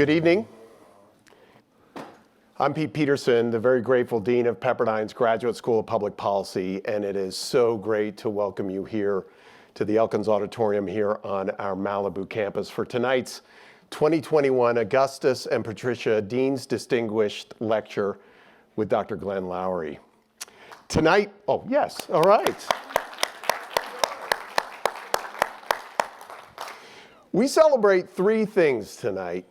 Good evening. I'm Pete Peterson, the very grateful Dean of Pepperdine's Graduate School of Public Policy, and it is so great to welcome you here to the Elkins Auditorium here on our Malibu campus for tonight's 2021 Augustus and Patricia Dean's Distinguished Lecture with Dr. Glenn Loury. Tonight, oh yes, all right. We celebrate three things tonight.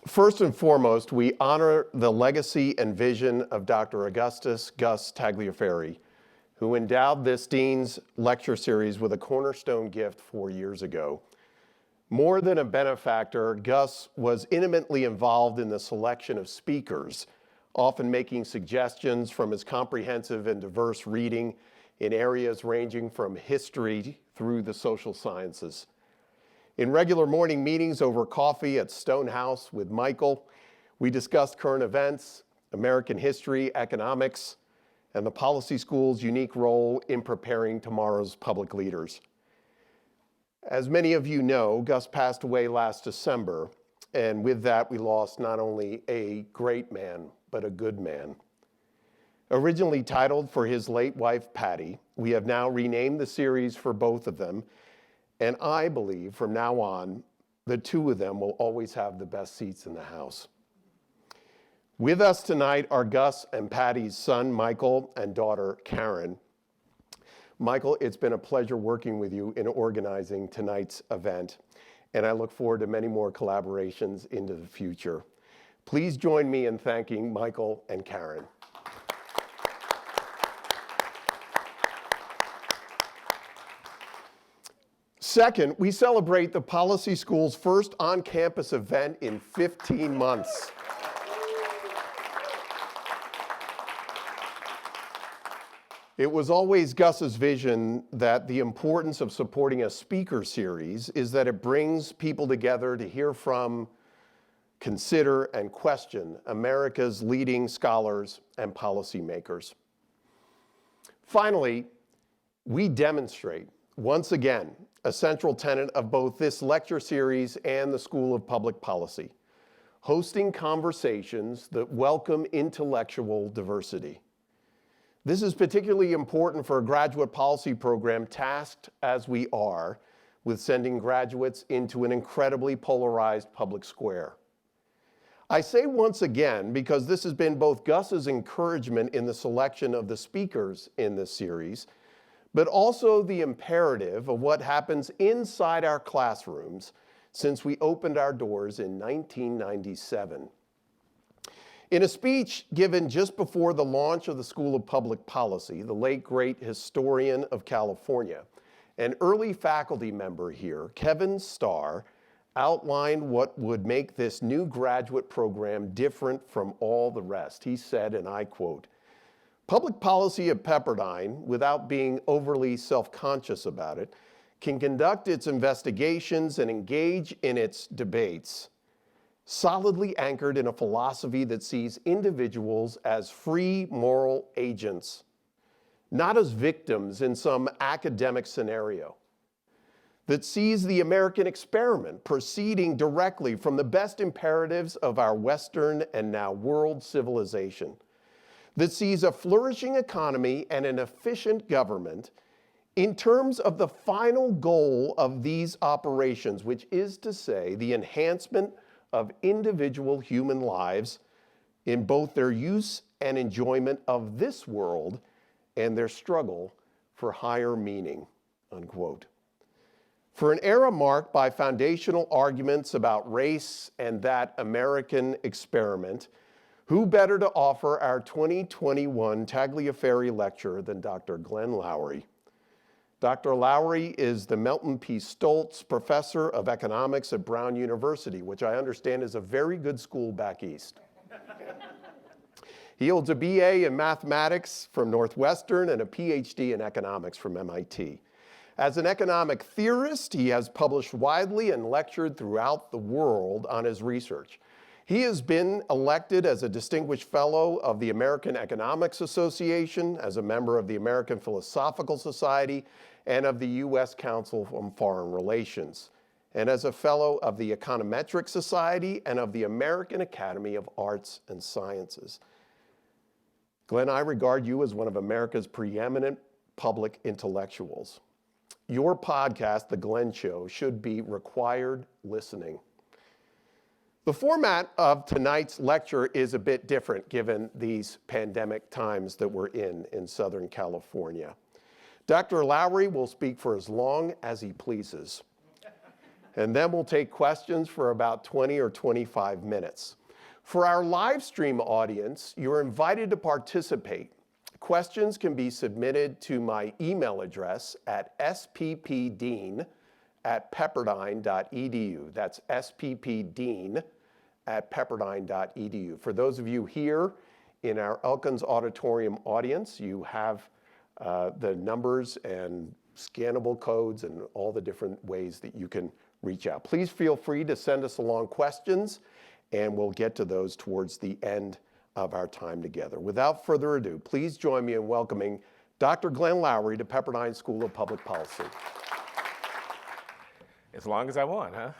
First and foremost, we honor the legacy and vision of Dr. Augustus Gus Tagliaferri, who endowed this Dean's Lecture Series with a cornerstone gift 4 years ago. More than a benefactor, Gus was intimately involved in the selection of speakers, often making suggestions from his comprehensive and diverse reading in areas ranging from history through the social sciences. In regular morning meetings over coffee at Stone House with Michael, we discussed current events, American history, economics, and the policy school's unique role in preparing tomorrow's public leaders. As many of you know, Gus passed away last December, and with that we lost not only a great man, but a good man. Originally titled for his late wife, Patty, we have now renamed the series for both of them. And I believe from now on, the two of them will always have the best seats in the house. With us tonight are Gus and Patty's son, Michael, and daughter, Karen. Michael, it's been a pleasure working with you in organizing tonight's event, and I look forward to many more collaborations into the future. Please join me in thanking Michael and Karen. Second, we celebrate the Policy School's first on-campus event in 15 months. It was always Gus's vision that the importance of supporting a speaker series is that it brings people together to hear from, consider, and question America's leading scholars and policymakers. Finally, we demonstrate, once again, a central tenet of both this lecture series and the School of Public Policy, hosting conversations that welcome intellectual diversity. This is particularly important for a graduate policy program tasked as we are with sending graduates into an incredibly polarized public square. I say once again because this has been both Gus's encouragement in the selection of the speakers in this series, but also the imperative of what happens inside our classrooms since we opened our doors in 1997. In a speech given just before the launch of the School of Public Policy, the late great historian of California, an early faculty member here, Kevin Starr, outlined what would make this new graduate program different from all the rest. He said, and I quote, "Public policy at Pepperdine, without being overly self-conscious about it, can conduct its investigations and engage in its debates, solidly anchored in a philosophy that sees individuals as free moral agents, not as victims in some academic scenario, that sees the American experiment proceeding directly from the best imperatives of our Western and now world civilization, that sees a flourishing economy and an efficient government in terms of the final goal of these operations, which is to say the enhancement of individual human lives in both their use and enjoyment of this world and their struggle for higher meaning," unquote. For an era marked by foundational arguments about race and that American experiment, who better to offer our 2021 Tagliaferri Lecture than Dr. Glenn Loury? Dr. Loury is the Merton Stoltz Professor of Economics at Brown University, which I understand is a very good school back east. He holds a BA in mathematics from Northwestern and a PhD in economics from MIT. As an economic theorist, he has published widely and lectured throughout the world on his research. He has been elected as a Distinguished Fellow of the American Economics Association, as a member of the American Philosophical Society, and of the U.S. Council on Foreign Relations. and as a fellow of the Econometric Society and of the American Academy of Arts and Sciences. Glenn, I regard you as one of America's preeminent public intellectuals. Your podcast, The Glenn Show, should be required listening. The format of tonight's lecture is a bit different given these pandemic times that we're in Southern California. Dr. Loury will speak for as long as he pleases, and then we'll take questions for about 20 or 25 minutes. For our live stream audience, you're invited to participate. Questions can be submitted to my email address at sppdean@pepperdine.edu. That's sppdean@pepperdine.edu. For those of you here in our Elkins Auditorium audience, you have the numbers and scannable codes and all the different ways that you can reach out. Please feel free to send us along questions, and we'll get to those towards the end of our time together. Without further ado, please join me in welcoming Dr. Glenn Loury to Pepperdine School of Public Policy. As long as I want, huh?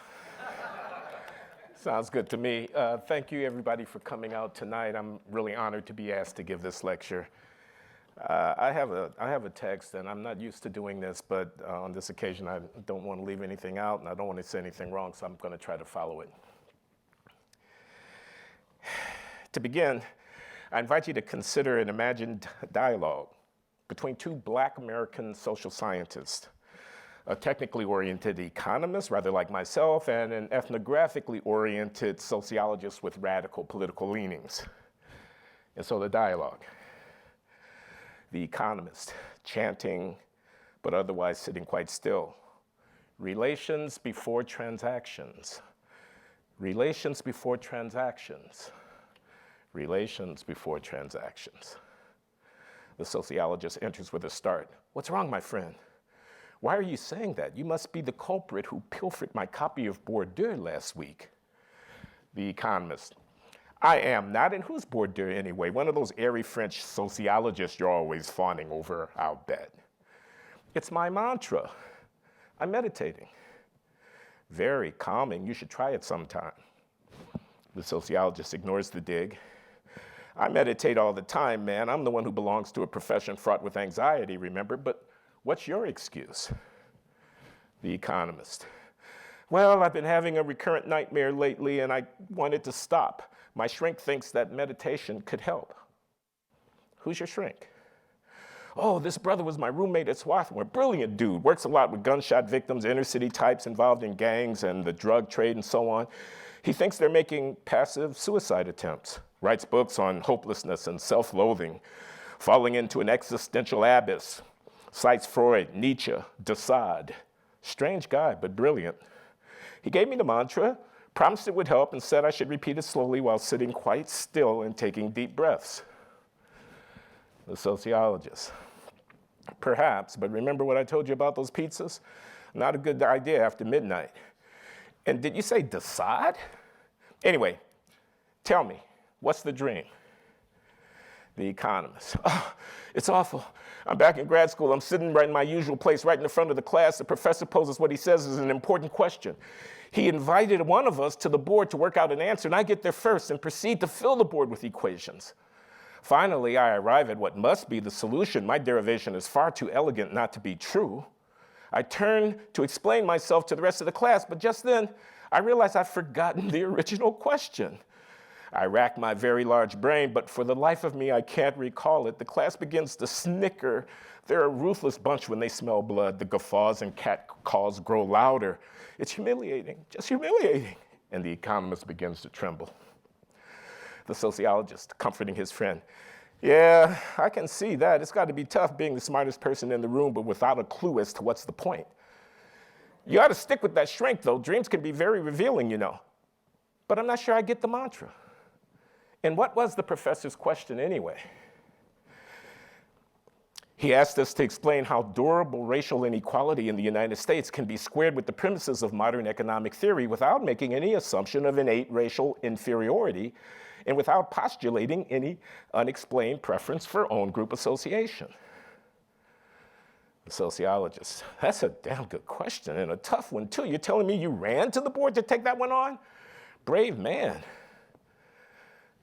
Sounds good to me. Thank you, everybody, for coming out tonight. I'm really honored to be asked to give this lecture. I have a text, and I'm not used to doing this, but on this occasion, I don't want to leave anything out, and I don't want to say anything wrong, so I'm going to try to follow it. To begin, I invite you to consider an imagined dialogue between two Black American social scientists, a technically oriented economist, rather like myself, and an ethnographically oriented sociologist with radical political leanings. And so the dialogue. The economist, chanting, but otherwise sitting quite still. Relations before transactions. Relations before transactions. Relations before transactions. The sociologist enters with a start. What's wrong, my friend? Why are you saying that? You must be the culprit who pilfered my copy of Bourdieu last week. The economist. I am not, and who's Bourdieu anyway? One of those airy French sociologists you're always fawning over, I'll bet. It's my mantra. I'm meditating. Very calming. You should try it sometime. The sociologist ignores the dig. I meditate all the time, man. I'm the one who belongs to a profession fraught with anxiety, remember? But what's your excuse? The economist. Well, I've been having a recurrent nightmare lately, and I wanted to stop. My shrink thinks that meditation could help. Who's your shrink? Oh, this brother was my roommate at Swarthmore. Brilliant dude. Works a lot with gunshot victims, inner city types involved in gangs and the drug trade and so on. He thinks they're making passive suicide attempts. Writes books on hopelessness and self-loathing, falling into an existential abyss. Cites Freud, Nietzsche, de Sade. Strange guy, but brilliant. He gave me the mantra, promised it would help, and said I should repeat it slowly while sitting quite still and taking deep breaths. The sociologist. Perhaps, but remember what I told you about those pizzas? Not a good idea after midnight. And did you say de Sade? Anyway, tell me, what's the dream? The economist. Oh, it's awful. I'm back in grad school. I'm sitting right in my usual place, right in the front of the class. The professor poses what he says is an important question. He invited one of us to the board to work out an answer, and I get there first and proceed to fill the board with equations. Finally, I arrive at what must be the solution. My derivation is far too elegant not to be true. I turn to explain myself to the rest of the class, but just then, I realize I've forgotten the original question. I rack my very large brain, but for the life of me, I can't recall it. The class begins to snicker. They're a ruthless bunch when they smell blood. The guffaws and cat calls grow louder. It's humiliating, just humiliating. And the economist begins to tremble. The sociologist, comforting his friend. Yeah, I can see that. It's got to be tough being the smartest person in the room, but without a clue as to what's the point. You ought to stick with that shrink, though. Dreams can be very revealing, you know. But I'm not sure I get the mantra. And what was the professor's question anyway? He asked us to explain how durable racial inequality in the United States can be squared with the premises of modern economic theory without making any assumption of innate racial inferiority and without postulating any unexplained preference for own group association. The sociologist, that's a damn good question and a tough one too. You're telling me you ran to the board to take that one on? Brave man.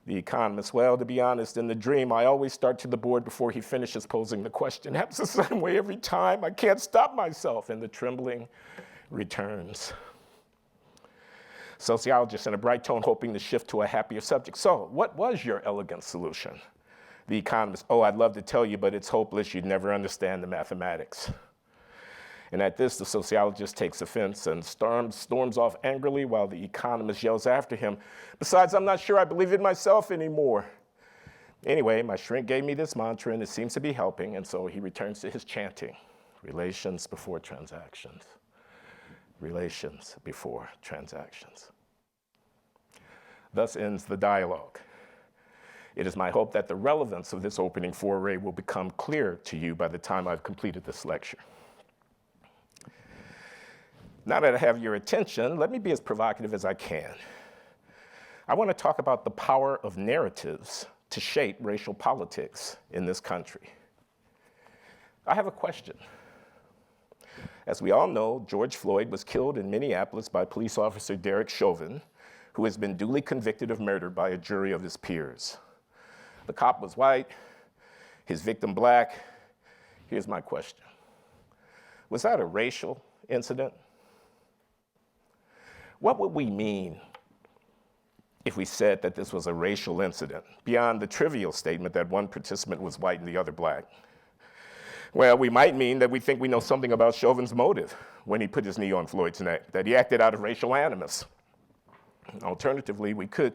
The economist, well, to be honest, in the dream, I always start to the board before he finishes posing the question. Happens the same way every time. I can't stop myself. And the trembling returns. Sociologist in a bright tone, hoping to shift to a happier subject. So, what was your elegant solution? The economist, oh, I'd love to tell you, but it's hopeless. You'd never understand the mathematics. And at this, the sociologist takes offense and storms off angrily while the economist yells after him, besides, I'm not sure I believe in myself anymore. Anyway, my shrink gave me this mantra and it seems to be helping, and so he returns to his chanting. Relations before transactions. Relations before transactions. Thus ends the dialogue. It is my hope that the relevance of this opening foray will become clear to you by the time I've completed this lecture. Now that I have your attention, let me be as provocative as I can. I want to talk about the power of narratives to shape racial politics in this country. I have a question. As we all know, George Floyd was killed in Minneapolis by police officer Derek Chauvin, who has been duly convicted of murder by a jury of his peers. The cop was white, his victim black. Here's my question. Was that a racial incident? What would we mean if we said that this was a racial incident, beyond the trivial statement that one participant was white and the other black? Well, we might mean that we think we know something about Chauvin's motive when he put his knee on Floyd's neck, that he acted out of racial animus. Alternatively, we could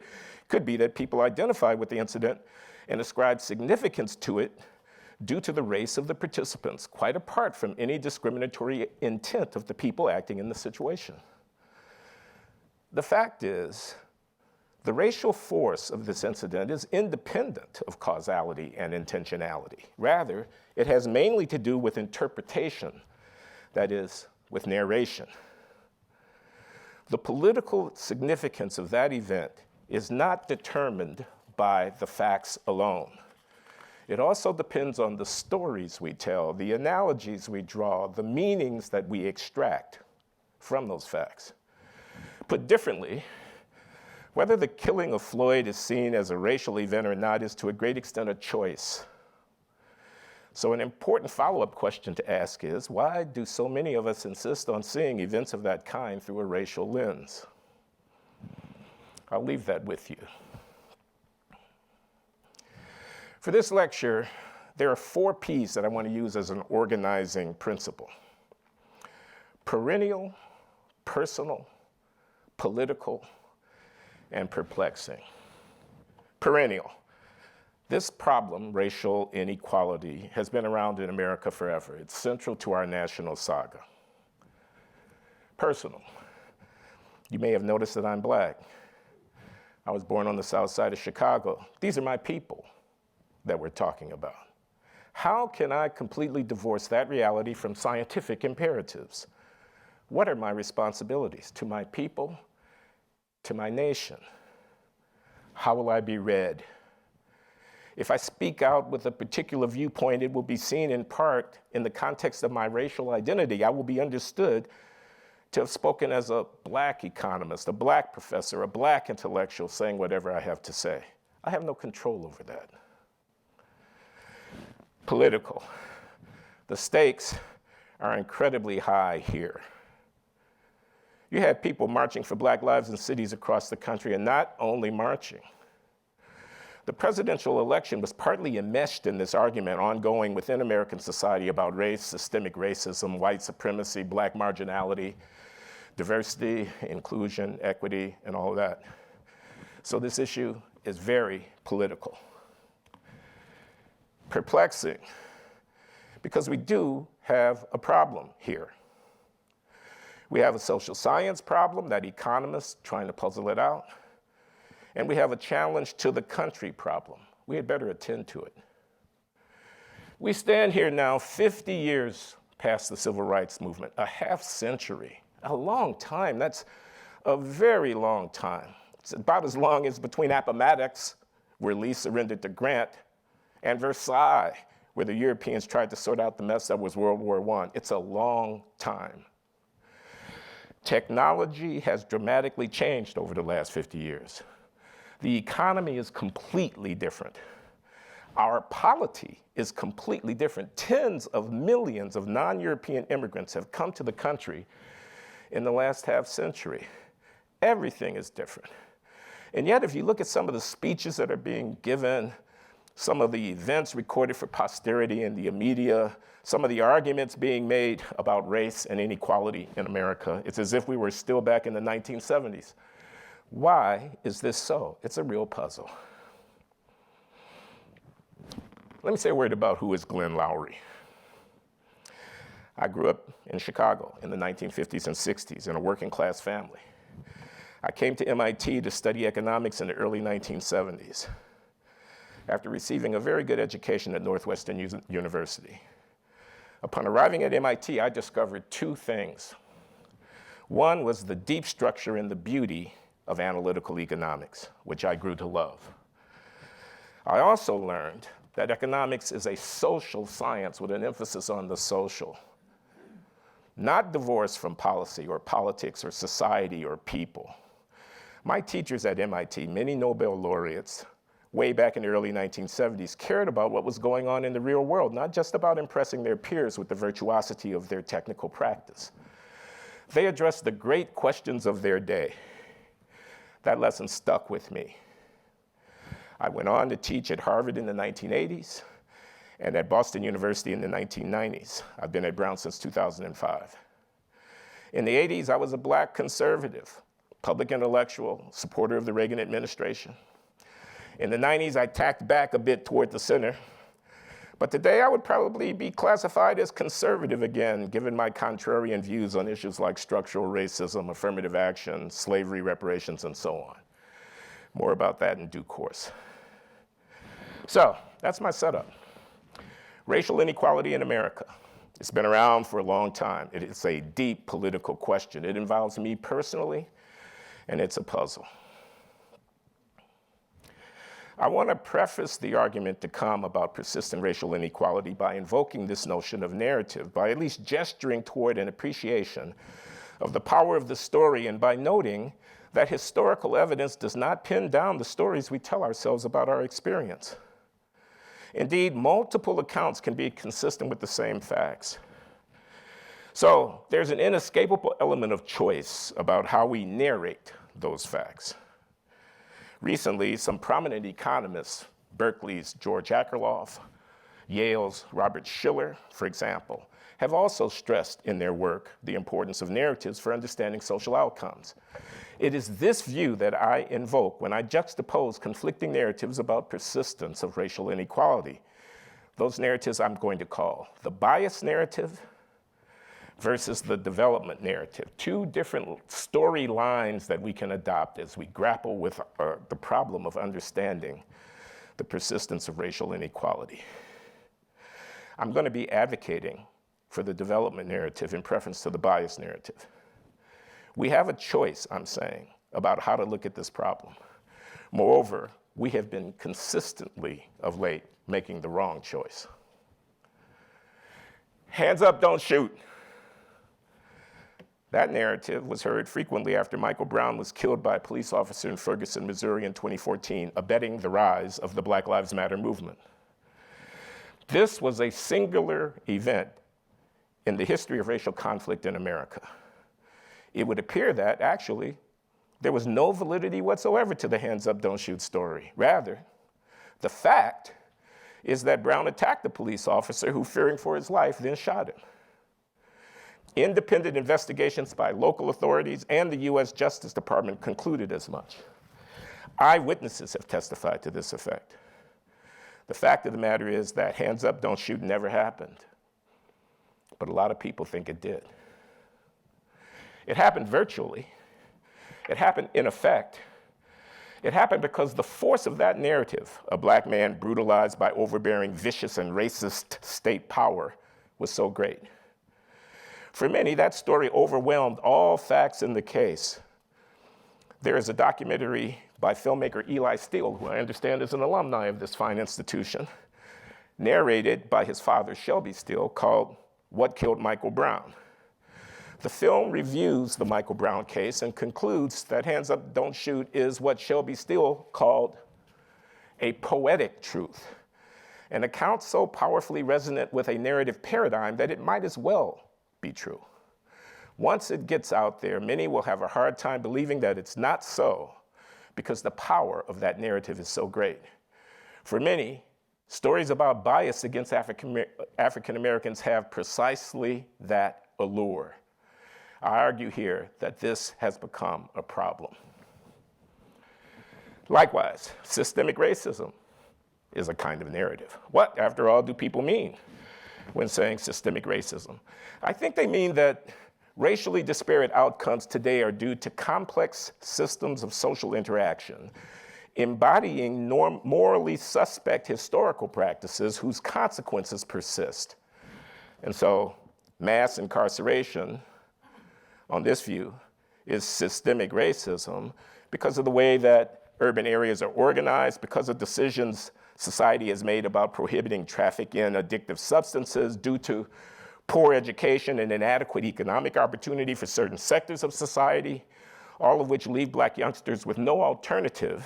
be that people identified with the incident and ascribed significance to it due to the race of the participants, quite apart from any discriminatory intent of the people acting in the situation. The fact is, the racial force of this incident is independent of causality and intentionality. Rather, it has mainly to do with interpretation, that is, with narration. The political significance of that event is not determined by the facts alone. It also depends on the stories we tell, the analogies we draw, the meanings that we extract from those facts. Put differently, whether the killing of Floyd is seen as a racial event or not is to a great extent a choice. So an important follow-up question to ask is, why do so many of us insist on seeing events of that kind through a racial lens? I'll leave that with you. For this lecture, there are 4 P's that I want to use as an organizing principle. Perennial, personal, political, and perplexing. Perennial. This problem, racial inequality, has been around in America forever. It's central to our national saga. Personal. You may have noticed that I'm black. I was born on the south side of Chicago. These are my people that we're talking about. How can I completely divorce that reality from scientific imperatives? What are my responsibilities to my people, to my nation? How will I be read? If I speak out with a particular viewpoint, it will be seen in part in the context of my racial identity. I will be understood to have spoken as a black economist, a black professor, a black intellectual saying whatever I have to say. I have no control over that. Political. The stakes are incredibly high here. You had people marching for black lives in cities across the country, and not only marching. The presidential election was partly enmeshed in this argument ongoing within American society about race, systemic racism, white supremacy, black marginality, diversity, inclusion, equity, and all of that. So this issue is very political. Perplexing, because we do have a problem here. We have a social science problem, that economists trying to puzzle it out. And we have a challenge to the country problem. We had better attend to it. We stand here now 50 years past the civil rights movement, a half century, a long time. That's a very long time. It's about as long as between Appomattox, where Lee surrendered to Grant, and Versailles, where the Europeans tried to sort out the mess that was World War I. It's a long time. Technology has dramatically changed over the last 50 years. The economy is completely different. Our polity is completely different. Tens of millions of non-European immigrants have come to the country in the last half century. Everything is different. And yet, if you look at some of the speeches that are being given, some of the events recorded for posterity in the media, some of the arguments being made about race and inequality in America, it's as if we were still back in the 1970s. Why is this so? It's a real puzzle. Let me say a word about who is Glenn Loury. I grew up in Chicago in the 1950s and 60s in a working class family. I came to MIT to study economics in the early 1970s after receiving a very good education at Northwestern University. Upon arriving at MIT, I discovered two things. One was the deep structure and the beauty of analytical economics, which I grew to love. I also learned that economics is a social science with an emphasis on the social, not divorced from policy or politics or society or people. My teachers at MIT, many Nobel laureates, way back in the early 1970s, cared about what was going on in the real world, not just about impressing their peers with the virtuosity of their technical practice. They addressed the great questions of their day. That lesson stuck with me. I went on to teach at Harvard in the 1980s and at Boston University in the 1990s. I've been at Brown since 2005. In the 80s, I was a black conservative, public intellectual, supporter of the Reagan administration. In the 90s, I tacked back a bit toward the center. But today, I would probably be classified as conservative again, given my contrarian views on issues like structural racism, affirmative action, slavery reparations, and so on. More about that in due course. So that's my setup. Racial inequality in America. It's been around for a long time. It is a deep political question. It involves me personally, and it's a puzzle. I want to preface the argument to come about persistent racial inequality by invoking this notion of narrative, by at least gesturing toward an appreciation of the power of the story, and by noting that historical evidence does not pin down the stories we tell ourselves about our experience. Indeed, multiple accounts can be consistent with the same facts. So there's an inescapable element of choice about how we narrate those facts. Recently, some prominent economists, Berkeley's George Akerlof, Yale's Robert Shiller, for example, have also stressed in their work the importance of narratives for understanding social outcomes. It is this view that I invoke when I juxtapose conflicting narratives about persistence of racial inequality. Those narratives I'm going to call the bias narrative versus the development narrative. Two different storylines that we can adopt as we grapple with the problem of understanding the persistence of racial inequality. I'm going to be advocating for the development narrative in preference to the bias narrative. We have a choice, I'm saying, about how to look at this problem. Moreover, we have been consistently, of late, making the wrong choice. Hands up, don't shoot. That narrative was heard frequently after Michael Brown was killed by a police officer in Ferguson, Missouri in 2014, abetting the rise of the Black Lives Matter movement. This was a singular event in the history of racial conflict in America. It would appear that, actually, there was no validity whatsoever to the hands up, don't shoot story. Rather, the fact is that Brown attacked the police officer who, fearing for his life, then shot him. Independent investigations by local authorities and the US Justice Department concluded as much. Eyewitnesses have testified to this effect. The fact of the matter is that hands up, don't shoot never happened. But a lot of people think it did. It happened virtually. It happened in effect. It happened because the force of that narrative, a black man brutalized by overbearing, vicious, and racist state power, was so great. For many, that story overwhelmed all facts in the case. There is a documentary by filmmaker Eli Steele, who I understand is an alumni of this fine institution, narrated by his father, Shelby Steele, called What Killed Michael Brown. The film reviews the Michael Brown case and concludes that Hands Up, Don't Shoot is what Shelby Steele called a poetic truth, an account so powerfully resonant with a narrative paradigm that it might as well be true. Once it gets out there, many will have a hard time believing that it's not so, because the power of that narrative is so great. For many, stories about bias against African Americans have precisely that allure. I argue here that this has become a problem. Likewise, systemic racism is a kind of narrative. What, after all, do people mean when saying systemic racism? I think they mean that racially disparate outcomes today are due to complex systems of social interaction, embodying morally suspect historical practices whose consequences persist. And so mass incarceration, on this view, is systemic racism because of the way that urban areas are organized, because of decisions society has made about prohibiting traffic in addictive substances due to poor education and inadequate economic opportunity for certain sectors of society, all of which leave Black youngsters with no alternative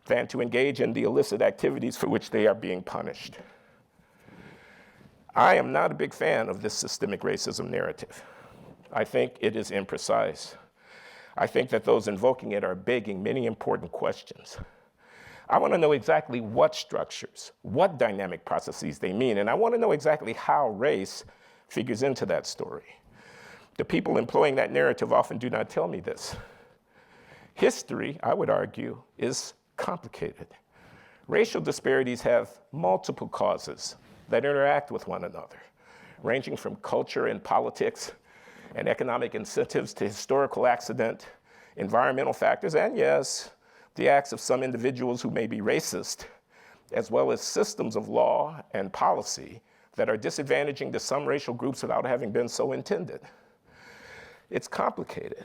than to engage in the illicit activities for which they are being punished. I am not a big fan of this systemic racism narrative. I think it is imprecise. I think that those invoking it are begging many important questions. I want to know exactly what structures, what dynamic processes they mean, and I want to know exactly how race figures into that story. The people employing that narrative often do not tell me this. History, I would argue, is complicated. Racial disparities have multiple causes that interact with one another, ranging from culture and politics and economic incentives to historical accident, environmental factors, and yes, the acts of some individuals who may be racist, as well as systems of law and policy that are disadvantaging to some racial groups without having been so intended. It's complicated.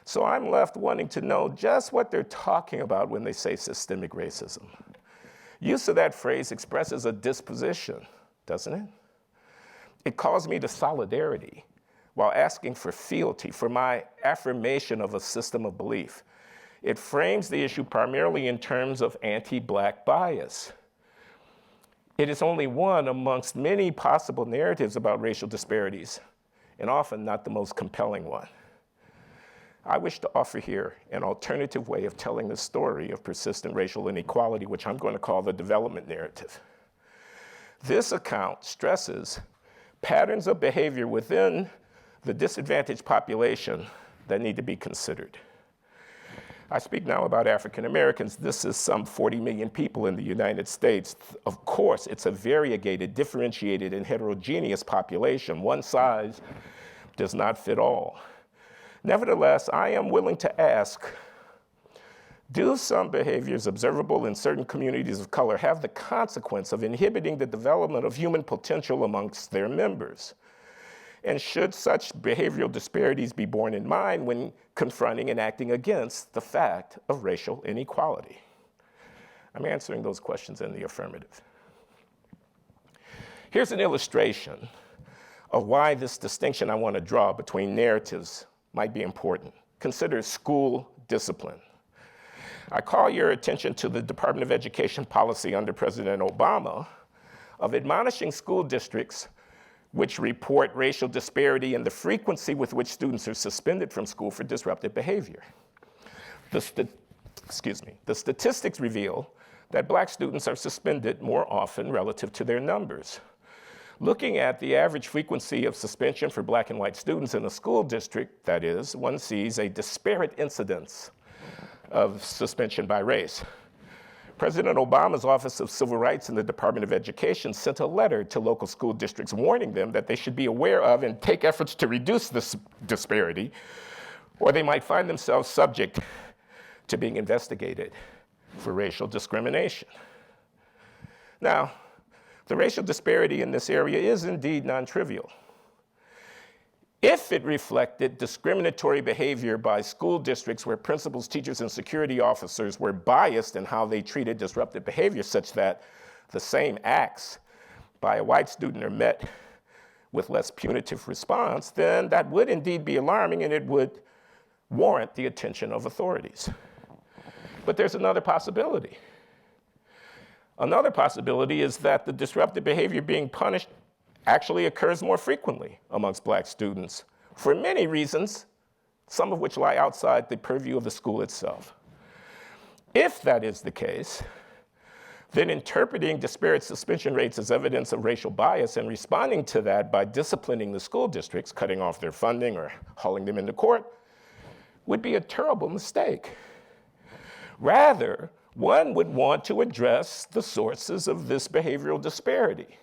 So I'm left wanting to know just what they're talking about when they say systemic racism. Use of that phrase expresses a disposition, doesn't it? It calls me to solidarity while asking for fealty, for my affirmation of a system of belief. It frames the issue primarily in terms of anti-Black bias. It is only one amongst many possible narratives about racial disparities, and often not the most compelling one. I wish to offer here an alternative way of telling the story of persistent racial inequality, which I'm going to call the development narrative. This account stresses patterns of behavior within the disadvantaged population that need to be considered. I speak now about African Americans. This is some 40 million people in the United States. Of course, it's a variegated, differentiated, and heterogeneous population. One size does not fit all. Nevertheless, I am willing to ask, do some behaviors observable in certain communities of color have the consequence of inhibiting the development of human potential amongst their members? And should such behavioral disparities be borne in mind when confronting and acting against the fact of racial inequality? I'm answering those questions in the affirmative. Here's an illustration of why this distinction I want to draw between narratives might be important. Consider school discipline. I call your attention to the Department of Education policy under President Obama of admonishing school districts which report racial disparity in the frequency with which students are suspended from school for disruptive behavior. The statistics reveal that Black students are suspended more often relative to their numbers. Looking at the average frequency of suspension for Black and white students in a school district, that is, one sees a disparate incidence of suspension by race. President Obama's Office of Civil Rights in the Department of Education sent a letter to local school districts warning them that they should be aware of and take efforts to reduce this disparity, or they might find themselves subject to being investigated for racial discrimination. Now, the racial disparity in this area is indeed non-trivial. If it reflected discriminatory behavior by school districts where principals, teachers, and security officers were biased in how they treated disruptive behavior, such that the same acts by a white student are met with less punitive response, then that would indeed be alarming and it would warrant the attention of authorities. But there's another possibility. Another possibility is that the disruptive behavior being punished actually occurs more frequently amongst black students for many reasons, some of which lie outside the purview of the school itself. If that is the case, then interpreting disparate suspension rates as evidence of racial bias and responding to that by disciplining the school districts, cutting off their funding or hauling them into court, would be a terrible mistake. Rather, one would want to address the sources of this behavioral disparity.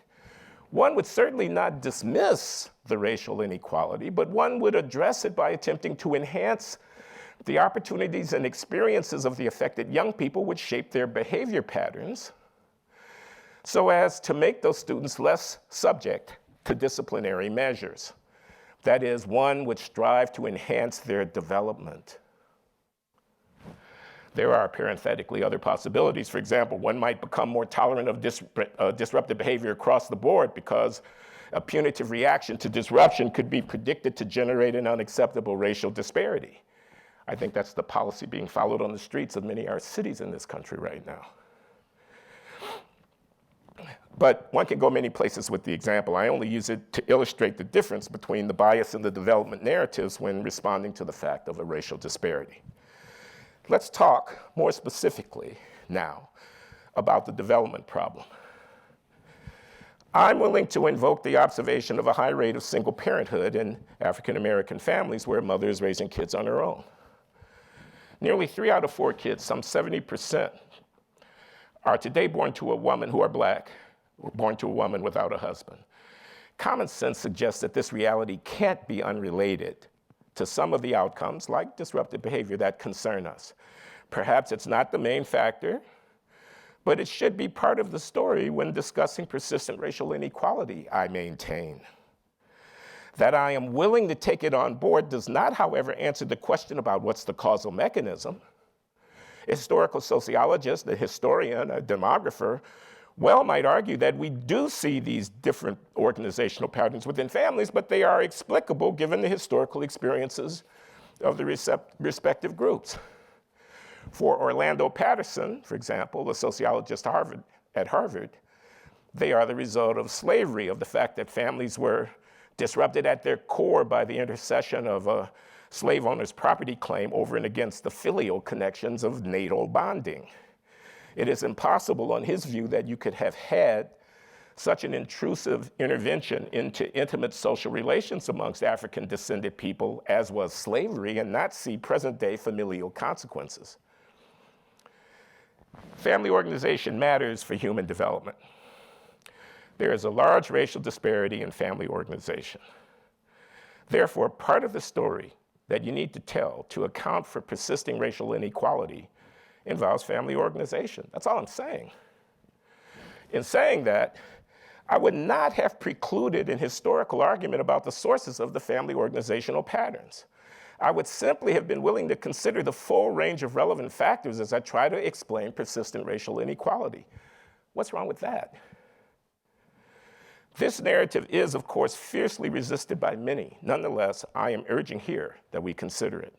One would certainly not dismiss the racial inequality, but one would address it by attempting to enhance the opportunities and experiences of the affected young people which shape their behavior patterns, so as to make those students less subject to disciplinary measures. That is, one would strive to enhance their development. There are parenthetically other possibilities. For example, one might become more tolerant of disruptive behavior across the board because a punitive reaction to disruption could be predicted to generate an unacceptable racial disparity. I think that's the policy being followed on the streets of many of our cities in this country right now. But one can go many places with the example. I only use it to illustrate the difference between the bias and the development narratives when responding to the fact of a racial disparity. Let's talk more specifically now about the development problem. I'm willing to invoke the observation of a high rate of single parenthood in African American families where a mother is raising kids on her own. Nearly 3 out of 4 kids, some 70%, are today born to a woman who are black, or born to a woman without a husband. Common sense suggests that this reality can't be unrelated to some of the outcomes, like disruptive behavior, that concern us. Perhaps it's not the main factor, but it should be part of the story when discussing persistent racial inequality, I maintain. That I am willing to take it on board does not, however, answer the question about what's the causal mechanism. A historical sociologist, a historian, a demographer, well might argue that we do see these different organizational patterns within families, but they are explicable given the historical experiences of the respective groups. For Orlando Patterson, for example, a sociologist at Harvard, they are the result of slavery, of the fact that families were disrupted at their core by the intercession of a slave owner's property claim over and against the filial connections of natal bonding. It is impossible, on his view, that you could have had such an intrusive intervention into intimate social relations amongst African-descended people as was slavery and not see present-day familial consequences. Family organization matters for human development. There is a large racial disparity in family organization. Therefore, part of the story that you need to tell to account for persisting racial inequality involves family organization. That's all I'm saying. In saying that, I would not have precluded an historical argument about the sources of the family organizational patterns. I would simply have been willing to consider the full range of relevant factors as I try to explain persistent racial inequality. What's wrong with that? This narrative is, of course, fiercely resisted by many. Nonetheless, I am urging here that we consider it.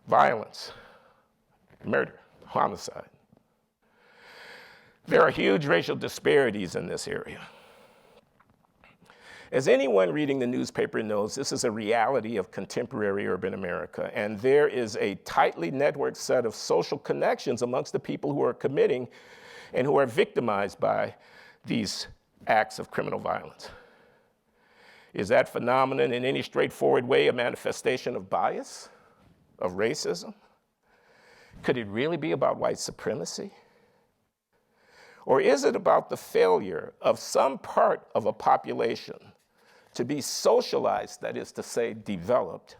Violence, murder, homicide. There are huge racial disparities in this area. As anyone reading the newspaper knows, this is a reality of contemporary urban America, and there is a tightly networked set of social connections amongst the people who are committing and who are victimized by these acts of criminal violence. Is that phenomenon in any straightforward way a manifestation of bias, of racism? Could it really be about white supremacy? Or is it about the failure of some part of a population to be socialized, that is to say, developed,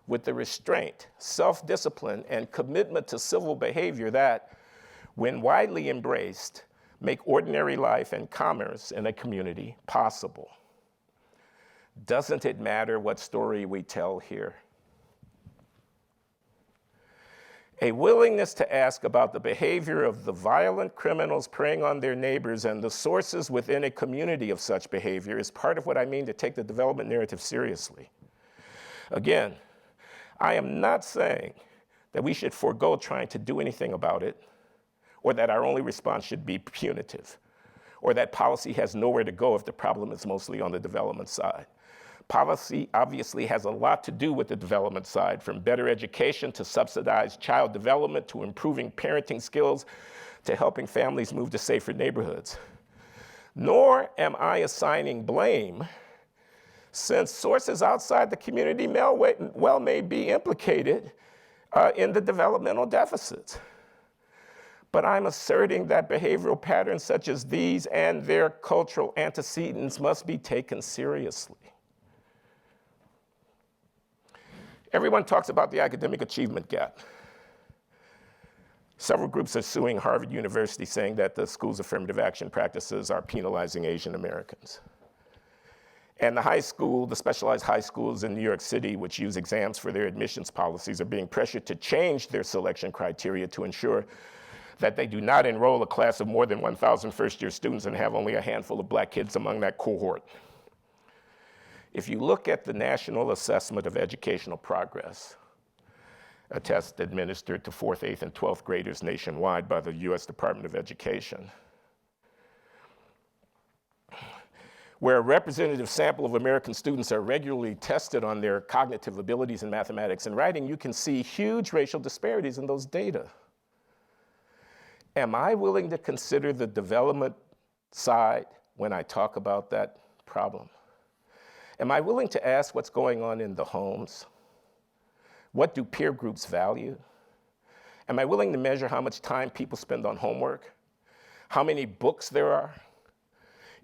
with the restraint, self-discipline, and commitment to civil behavior that, when widely embraced, make ordinary life and commerce in a community possible? Doesn't it matter what story we tell here? A willingness to ask about the behavior of the violent criminals preying on their neighbors and the sources within a community of such behavior is part of what I mean to take the development narrative seriously. Again, I am not saying that we should forego trying to do anything about it, or that our only response should be punitive, or that policy has nowhere to go if the problem is mostly on the development side. Policy obviously has a lot to do with the development side, from better education to subsidized child development to improving parenting skills to helping families move to safer neighborhoods. Nor am I assigning blame, since sources outside the community may be implicated in the developmental deficits. But I'm asserting that behavioral patterns such as these and their cultural antecedents must be taken seriously. Everyone talks about the academic achievement gap. Several groups are suing Harvard University, saying that the school's affirmative action practices are penalizing Asian Americans. And the specialized high schools in New York City, which use exams for their admissions policies, are being pressured to change their selection criteria to ensure that they do not enroll a class of more than 1,000 first-year students and have only a handful of black kids among that cohort. If you look at the National Assessment of Educational Progress, a test administered to 4th, 8th, and 12th graders nationwide by the US Department of Education, where a representative sample of American students are regularly tested on their cognitive abilities in mathematics and writing, you can see huge racial disparities in those data. Am I willing to consider the development side when I talk about that problem? Am I willing to ask what's going on in the homes? What do peer groups value? Am I willing to measure how much time people spend on homework? How many books there are?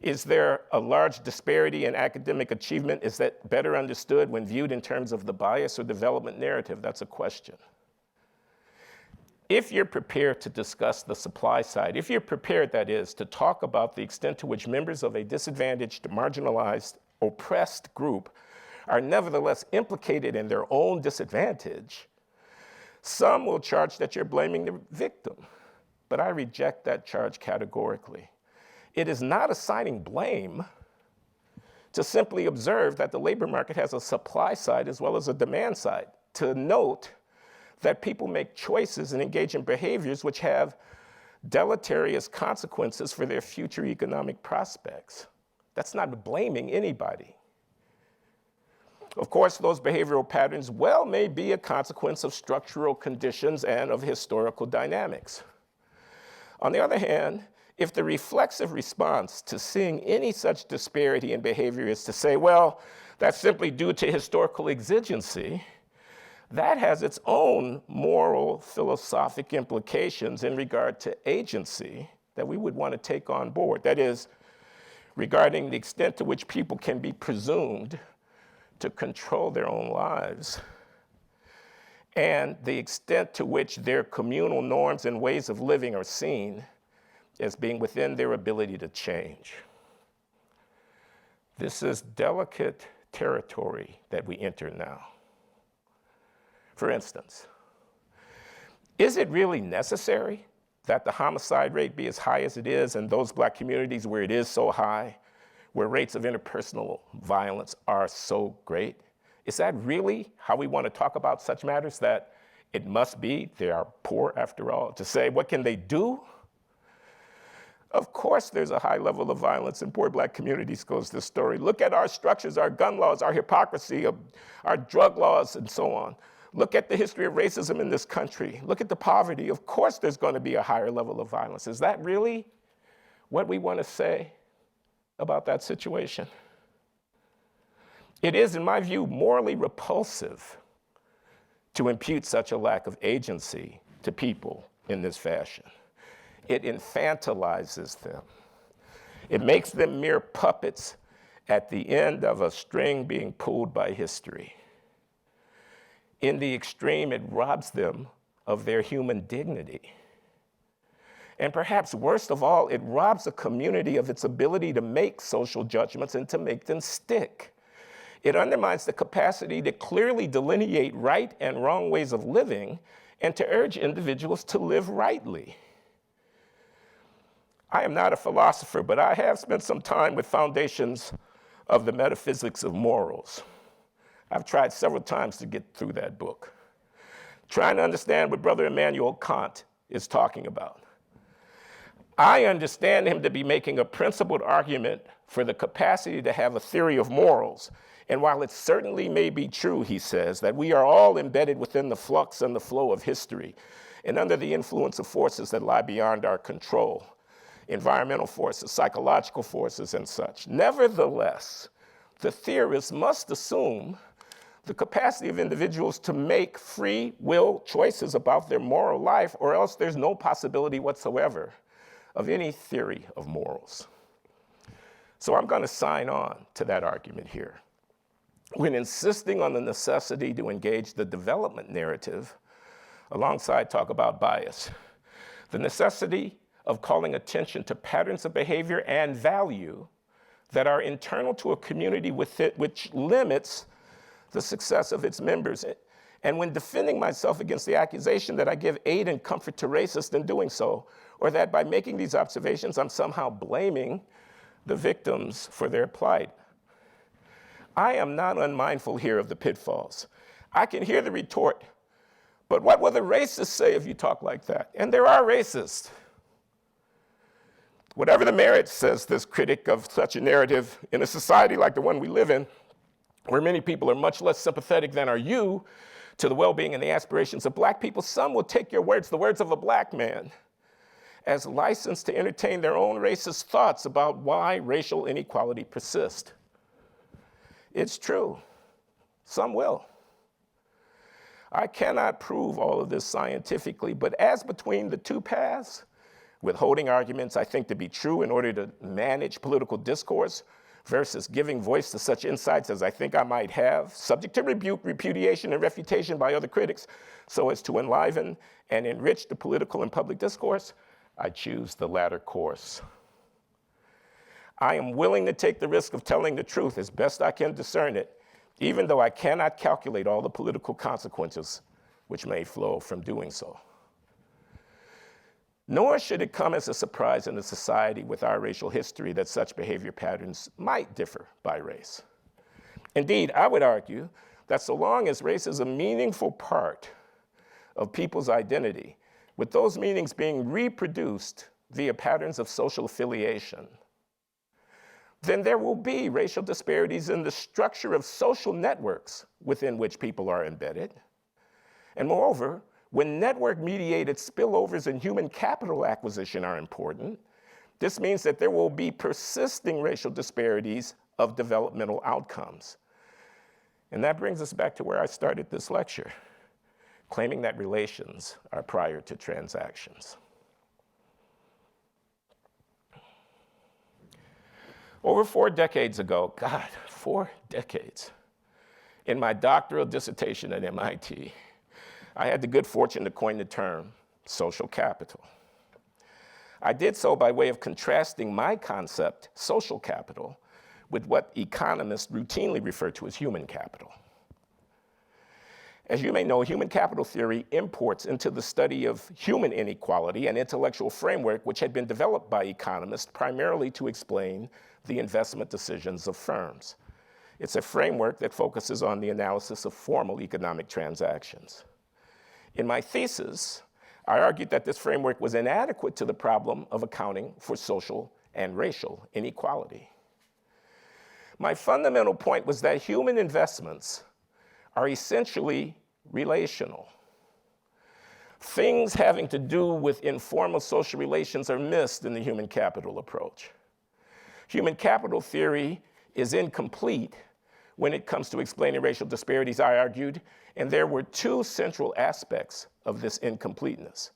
Is there a large disparity in academic achievement? Is that better understood when viewed in terms of the bias or development narrative? That's a question. If you're prepared to discuss the supply side, if you're prepared, that is, to talk about the extent to which members of a disadvantaged, marginalized, oppressed group are nevertheless implicated in their own disadvantage, some will charge that you're blaming the victim. But I reject that charge categorically. It is not assigning blame to simply observe that the labor market has a supply side as well as a demand side, to note that people make choices and engage in behaviors which have deleterious consequences for their future economic prospects. That's not blaming anybody. Of course, those behavioral patterns may be a consequence of structural conditions and of historical dynamics. On the other hand, if the reflexive response to seeing any such disparity in behavior is to say, well, that's simply due to historical exigency, that has its own moral, philosophic implications in regard to agency that we would want to take on board. That is, regarding the extent to which people can be presumed to control their own lives, and the extent to which their communal norms and ways of living are seen as being within their ability to change. This is delicate territory that we enter now. For instance, is it really necessary that the homicide rate be as high as it is in those black communities where it is so high, where rates of interpersonal violence are so great? Is that really how we want to talk about such matters, that it must be, they are poor after all, to say, what can they do? Of course there's a high level of violence in poor black communities, goes this story. Look at our structures, our gun laws, our hypocrisy, our drug laws, and so on. Look at the history of racism in this country. Look at the poverty. Of course there's going to be a higher level of violence. Is that really what we want to say about that situation? It is, in my view, morally repulsive to impute such a lack of agency to people in this fashion. It infantilizes them. It makes them mere puppets at the end of a string being pulled by history. In the extreme, it robs them of their human dignity. And perhaps worst of all, it robs a community of its ability to make social judgments and to make them stick. It undermines the capacity to clearly delineate right and wrong ways of living and to urge individuals to live rightly. I am not a philosopher, but I have spent some time with foundations of the metaphysics of morals. I've tried several times to get through that book, trying to understand what Brother Immanuel Kant is talking about. I understand him to be making a principled argument for the capacity to have a theory of morals. And while it certainly may be true, he says, that we are all embedded within the flux and the flow of history and under the influence of forces that lie beyond our control, environmental forces, psychological forces, and such. Nevertheless, the theorist must assume the capacity of individuals to make free will choices about their moral life, or else there's no possibility whatsoever of any theory of morals. So I'm going to sign on to that argument here. When insisting on the necessity to engage the development narrative, alongside talk about bias, the necessity of calling attention to patterns of behavior and value that are internal to a community which limits the success of its members. And when defending myself against the accusation that I give aid and comfort to racists in doing so, or that by making these observations, I'm somehow blaming the victims for their plight, I am not unmindful here of the pitfalls. I can hear the retort, but what will the racists say if you talk like that? And there are racists. Whatever the merit, says this critic of such a narrative, in a society like the one we live in, where many people are much less sympathetic than are you to the well-being and the aspirations of black people, some will take your words, the words of a black man, as license to entertain their own racist thoughts about why racial inequality persists. It's true. Some will. I cannot prove all of this scientifically, but as between the two paths, withholding arguments I think to be true in order to manage political discourse versus giving voice to such insights as I think I might have, subject to rebuke, repudiation, and refutation by other critics, so as to enliven and enrich the political and public discourse, I choose the latter course. I am willing to take the risk of telling the truth as best I can discern it, even though I cannot calculate all the political consequences which may flow from doing so. Nor should it come as a surprise in a society with our racial history that such behavior patterns might differ by race. Indeed, I would argue that so long as race is a meaningful part of people's identity, with those meanings being reproduced via patterns of social affiliation, then there will be racial disparities in the structure of social networks within which people are embedded. And moreover, when network-mediated spillovers in human capital acquisition are important, this means that there will be persisting racial disparities of developmental outcomes. And that brings us back to where I started this lecture, claiming that relations are prior to transactions. Over 4 decades ago, God, 4 decades, in my doctoral dissertation at MIT, I had the good fortune to coin the term social capital. I did so by way of contrasting my concept, social capital, with what economists routinely refer to as human capital. As you may know, human capital theory imports into the study of human inequality an intellectual framework which had been developed by economists primarily to explain the investment decisions of firms. It's a framework that focuses on the analysis of formal economic transactions. In my thesis, I argued that this framework was inadequate to the problem of accounting for social and racial inequality. My fundamental point was that human investments are essentially relational. Things having to do with informal social relations are missed in the human capital approach. Human capital theory is incomplete when it comes to explaining racial disparities, I argued, and there were 2 central aspects of this incompleteness.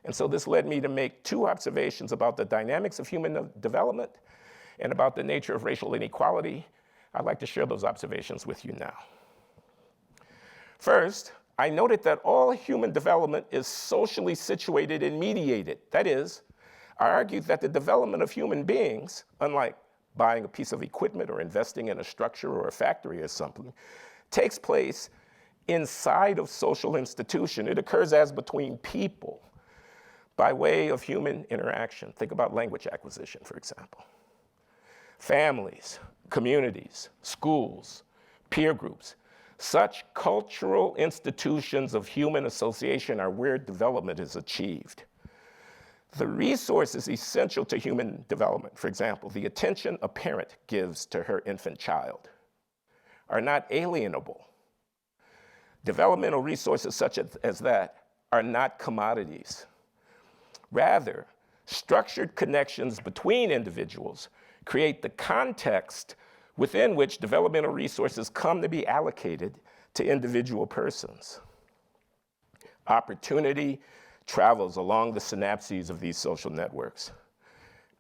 And so this led me to make 2 observations about the dynamics of human development and about the nature of racial inequality. I'd like to share those observations with you now. First, I noted that all human development is socially situated and mediated. That is, I argued that the development of human beings, unlike buying a piece of equipment or investing in a structure or a factory or something, takes place inside of social institution. It occurs as between people by way of human interaction. Think about language acquisition, for example. Families, communities, schools, peer groups. Such cultural institutions of human association are where development is achieved. The resources essential to human development, for example, the attention a parent gives to her infant child, are not alienable. Developmental resources such as that are not commodities. Rather, structured connections between individuals create the context within which developmental resources come to be allocated to individual persons. Opportunity travels along the synapses of these social networks.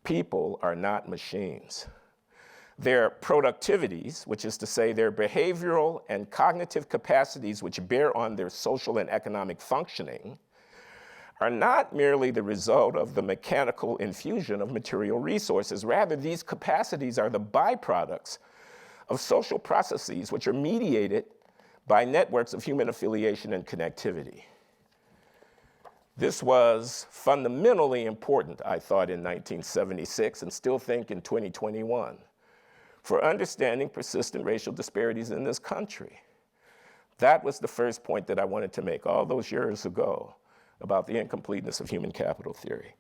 People are not machines. Their productivities, which is to say their behavioral and cognitive capacities which bear on their social and economic functioning, are not merely the result of the mechanical infusion of material resources. Rather, these capacities are the byproducts of social processes which are mediated by networks of human affiliation and connectivity. This was fundamentally important, I thought, in 1976, and still think in 2021, for understanding persistent racial disparities in this country. That was the first point that I wanted to make all those years ago about the incompleteness of human capital theory.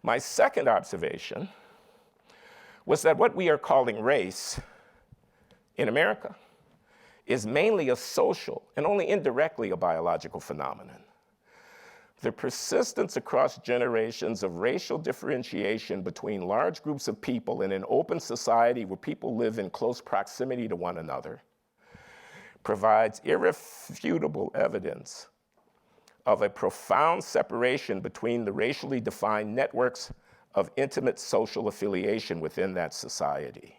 My second observation was that what we are calling race in America is mainly a social and only indirectly a biological phenomenon. The persistence across generations of racial differentiation between large groups of people in an open society where people live in close proximity to one another provides irrefutable evidence of a profound separation between the racially defined networks of intimate social affiliation within that society.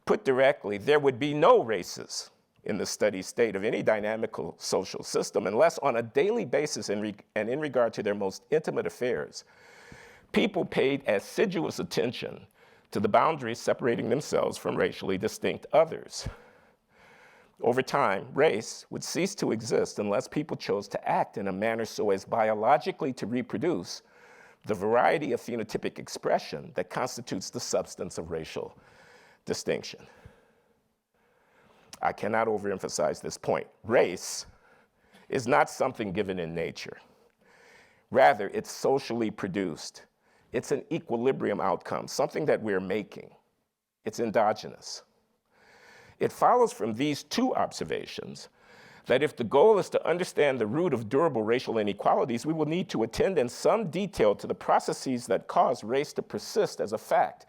Put directly, there would be no races in the steady state of any dynamical social system unless on a daily basis and in regard to their most intimate affairs, people paid assiduous attention to the boundaries separating themselves from racially distinct others. Over time, race would cease to exist unless people chose to act in a manner so as biologically to reproduce the variety of phenotypic expression that constitutes the substance of racial distinction. I cannot overemphasize this point. Race is not something given in nature. Rather, it's socially produced. It's an equilibrium outcome, something that we're making. It's endogenous. It follows from these two observations that if the goal is to understand the root of durable racial inequalities, we will need to attend in some detail to the processes that cause race to persist as a fact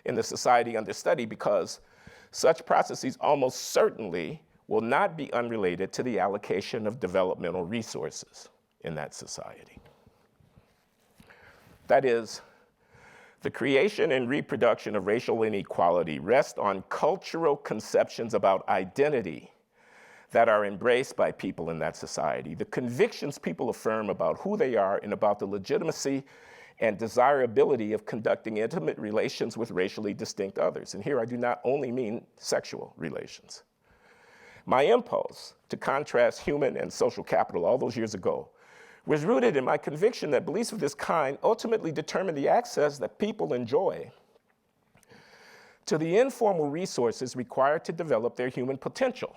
in the society under study, because such processes almost certainly will not be unrelated to the allocation of developmental resources in that society. That is, the creation and reproduction of racial inequality rest on cultural conceptions about identity that are embraced by people in that society, the convictions people affirm about who they are and about the legitimacy and desirability of conducting intimate relations with racially distinct others. And here I do not only mean sexual relations. My impulse to contrast human and social capital all those years ago was rooted in my conviction that beliefs of this kind ultimately determine the access that people enjoy to the informal resources required to develop their human potential.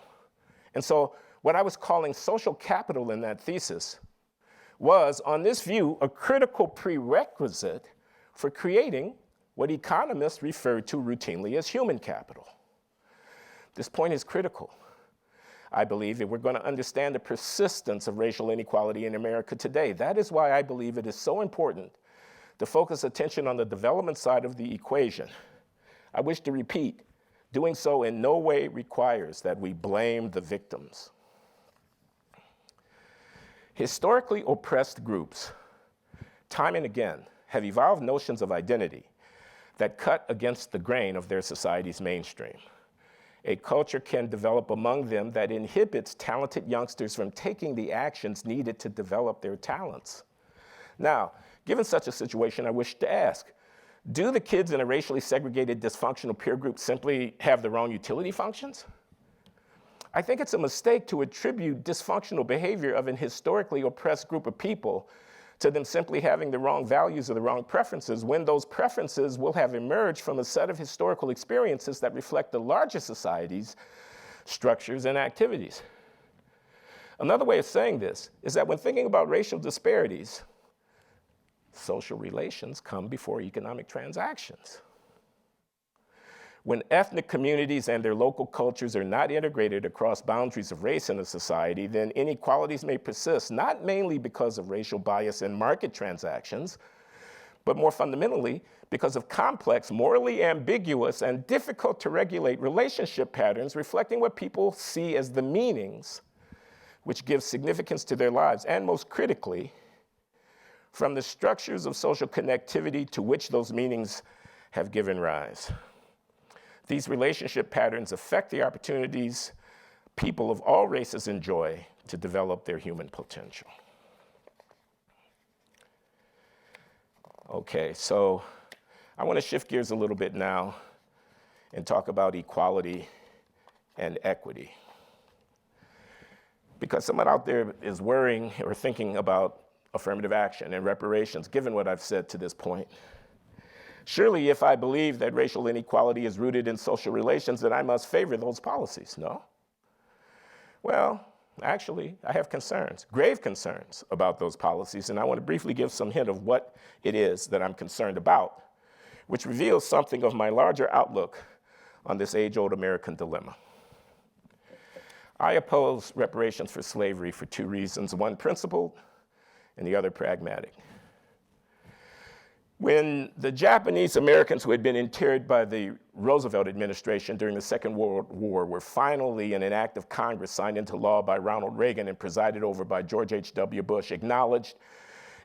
And so what I was calling social capital in that thesis was, on this view, a critical prerequisite for creating what economists refer to routinely as human capital. This point is critical, I believe, if we're going to understand the persistence of racial inequality in America today. That is why I believe it is so important to focus attention on the development side of the equation. I wish to repeat, doing so in no way requires that we blame the victims. Historically oppressed groups, time and again, have evolved notions of identity that cut against the grain of their society's mainstream. A culture can develop among them that inhibits talented youngsters from taking the actions needed to develop their talents. Now, given such a situation, I wish to ask, do the kids in a racially segregated, dysfunctional peer group simply have their own utility functions? I think it's a mistake to attribute dysfunctional behavior of an historically oppressed group of people to them simply having the wrong values or the wrong preferences, when those preferences will have emerged from a set of historical experiences that reflect the larger society's structures and activities. Another way of saying this is that when thinking about racial disparities, social relations come before economic transactions. When ethnic communities and their local cultures are not integrated across boundaries of race in a society, then inequalities may persist, not mainly because of racial bias in market transactions, but more fundamentally because of complex, morally ambiguous, and difficult to regulate relationship patterns reflecting what people see as the meanings which give significance to their lives, and most critically, from the structures of social connectivity to which those meanings have given rise. These relationship patterns affect the opportunities people of all races enjoy to develop their human potential. Okay, so I want to shift gears a little bit now and talk about equality and equity. Because someone out there is worrying or thinking about affirmative action and reparations, given what I've said to this point. Surely, if I believe that racial inequality is rooted in social relations, then I must favor those policies, no? Well, actually, I have concerns, grave concerns about those policies, and I want to briefly give some hint of what it is that I'm concerned about, which reveals something of my larger outlook on this age-old American dilemma. I oppose reparations for slavery for two reasons, one principled and the other pragmatic. When the Japanese Americans who had been interred by the Roosevelt administration during the Second World War were finally, in an act of Congress signed into law by Ronald Reagan and presided over by George H.W. Bush, acknowledged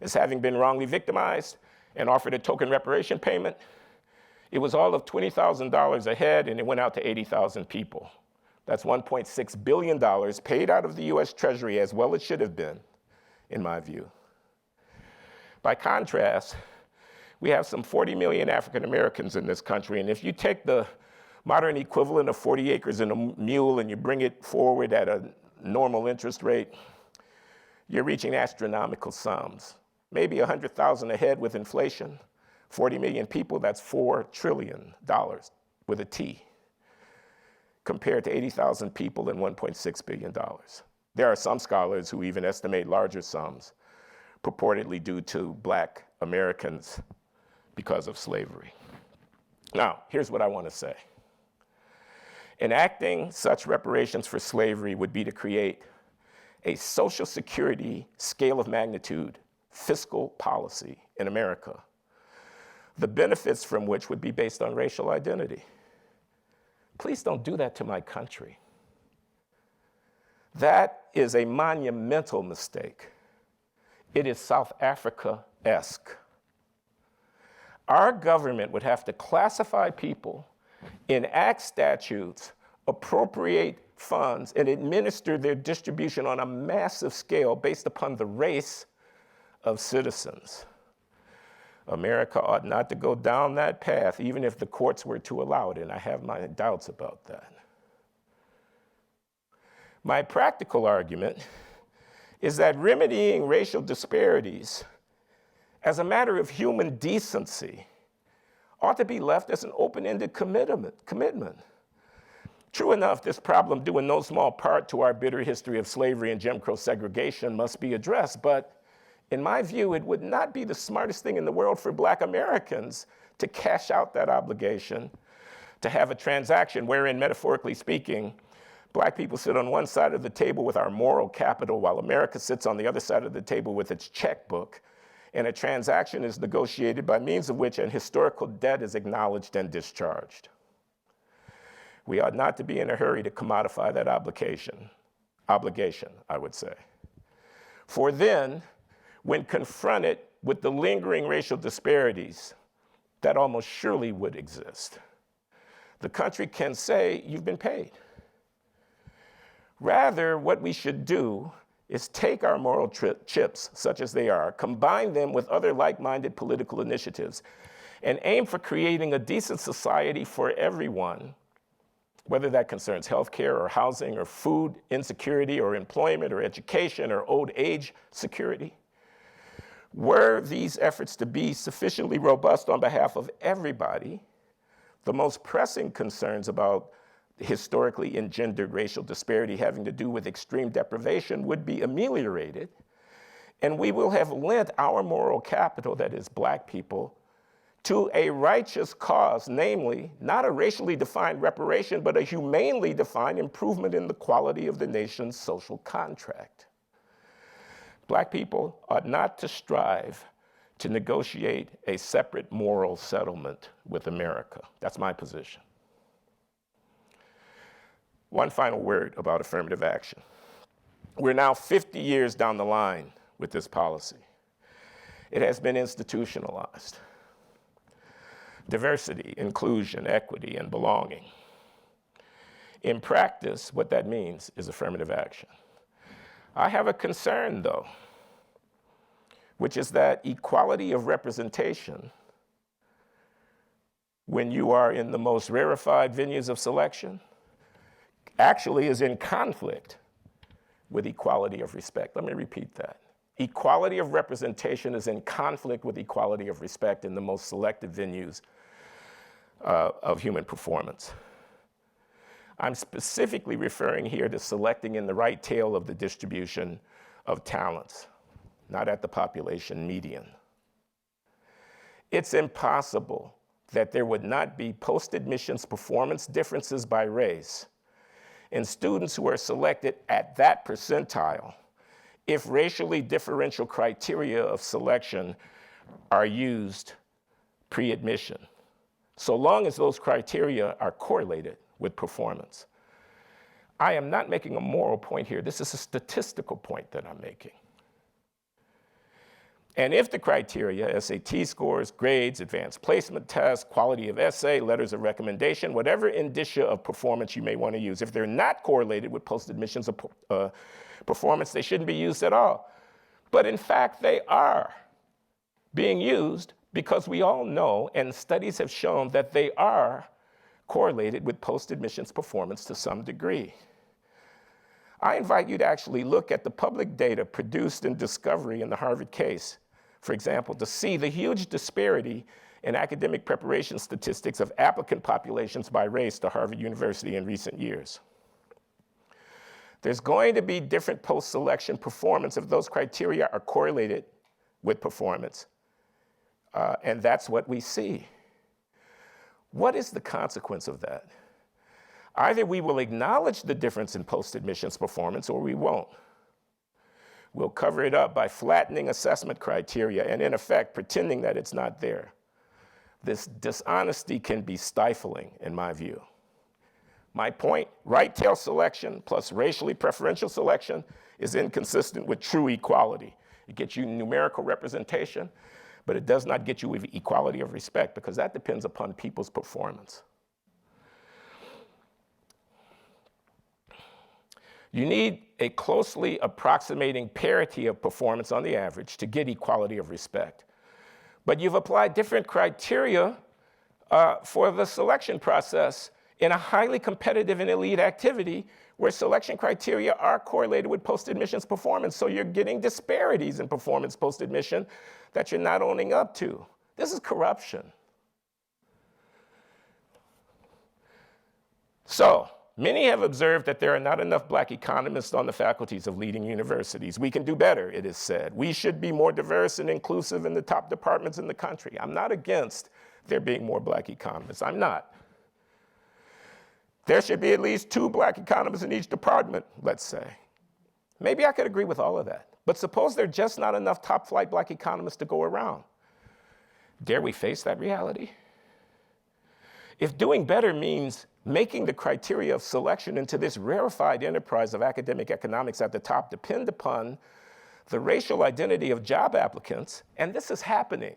as having been wrongly victimized and offered a token reparation payment, it was all of $20,000 a head, and it went out to 80,000 people. That's $1.6 billion paid out of the US Treasury, as well it should have been, in my view. By contrast, we have some 40 million African Americans in this country, and if you take the modern equivalent of 40 acres and a mule and you bring it forward at a normal interest rate, you're reaching astronomical sums. Maybe 100,000 a head with inflation. 40 million people, that's $4 trillion with a T, compared to 80,000 people and $1.6 billion. There are some scholars who even estimate larger sums, purportedly due to Black Americans because of slavery. Now, here's what I want to say. Enacting such reparations for slavery would be to create a Social Security scale of magnitude fiscal policy in America, the benefits from which would be based on racial identity. Please don't do that to my country. That is a monumental mistake. It is South Africa-esque. Our government would have to classify people, enact statutes, appropriate funds, and administer their distribution on a massive scale based upon the race of citizens. America ought not to go down that path, even if the courts were to allow it, and I have my doubts about that. My practical argument is that remedying racial disparities as a matter of human decency ought to be left as an open-ended commitment. True enough, this problem, due in no small part to our bitter history of slavery and Jim Crow segregation, must be addressed, but in my view, it would not be the smartest thing in the world for Black Americans to cash out that obligation, to have a transaction wherein, metaphorically speaking, Black people sit on one side of the table with our moral capital while America sits on the other side of the table with its checkbook, and a transaction is negotiated by means of which an historical debt is acknowledged and discharged. We ought not to be in a hurry to commodify that obligation, I would say. For then, when confronted with the lingering racial disparities that almost surely would exist, the country can say, you've been paid. Rather, what we should do is take our moral chips, such as they are, combine them with other like-minded political initiatives, and aim for creating a decent society for everyone whether that concerns healthcare or housing or food insecurity or employment or education or old age security. Were these efforts to be sufficiently robust on behalf of everybody, the most pressing concerns about historically engendered racial disparity having to do with extreme deprivation would be ameliorated, and we will have lent our moral capital, that is Black people, to a righteous cause, namely, not a racially defined reparation, but a humanely defined improvement in the quality of the nation's social contract. Black people ought not to strive to negotiate a separate moral settlement with America. That's my position. One final word about affirmative action. We're now 50 years down the line with this policy. It has been institutionalized. Diversity, inclusion, equity, and belonging. In practice, what that means is affirmative action. I have a concern, though, which is that equality of representation, when you are in the most rarefied venues of selection, actually is in conflict with equality of respect. Let me repeat that. Equality of representation is in conflict with equality of respect in the most selective venues of human performance. I'm specifically referring here to selecting in the right tail of the distribution of talents, not at the population median. It's impossible that there would not be post-admissions performance differences by race in students who are selected at that percentile if racially differential criteria of selection are used pre-admission, so long as those criteria are correlated with performance. I am not making a moral point here. This is a statistical point that I'm making. And if the criteria, SAT scores, grades, advanced placement tests, quality of essay, letters of recommendation, whatever indicia of performance you may want to use, if they're not correlated with post-admissions performance, they shouldn't be used at all. But in fact, they are being used because we all know, and studies have shown, that they are correlated with post-admissions performance to some degree. I invite you to actually look at the public data produced in Discovery in the Harvard case, for example, to see the huge disparity in academic preparation statistics of applicant populations by race to Harvard University in recent years. There's going to be different post-selection performance if those criteria are correlated with performance. And that's what we see. What is the consequence of that? Either we will acknowledge the difference in post-admissions performance or we won't. We'll cover it up by flattening assessment criteria and, in effect, pretending that it's not there. This dishonesty can be stifling, in my view. My point, right tail selection plus racially preferential selection is inconsistent with true equality. It gets you numerical representation, but it does not get you with equality of respect because that depends upon people's performance. You need a closely approximating parity of performance on the average to get equality of respect. But you've applied different criteria for the selection process in a highly competitive and elite activity where selection criteria are correlated with post-admissions performance. So you're getting disparities in performance post-admission that you're not owning up to. This is corruption. So, many have observed that there are not enough Black economists on the faculties of leading universities. We can do better, it is said. We should be more diverse and inclusive in the top departments in the country. I'm not against there being more Black economists. I'm not. There should be at least 2 Black economists in each department, let's say. Maybe I could agree with all of that. But suppose there are just not enough top-flight Black economists to go around. Dare we face that reality? If doing better means making the criteria of selection into this rarefied enterprise of academic economics at the top depend upon the racial identity of job applicants, and this is happening,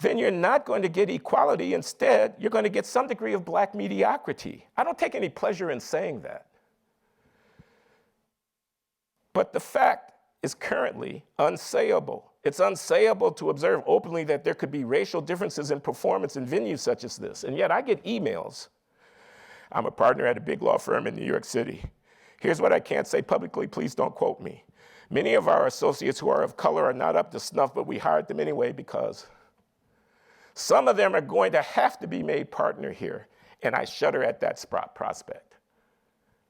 then you're not going to get equality. Instead, you're going to get some degree of Black mediocrity. I don't take any pleasure in saying that. But the fact is currently unsayable. It's unsayable to observe openly that there could be racial differences in performance in venues such as this. And yet I get emails. I'm a partner at a big law firm in New York City. Here's what I can't say publicly, please don't quote me. Many of our associates who are of color are not up to snuff, but we hired them anyway because some of them are going to have to be made partner here. And I shudder at that prospect.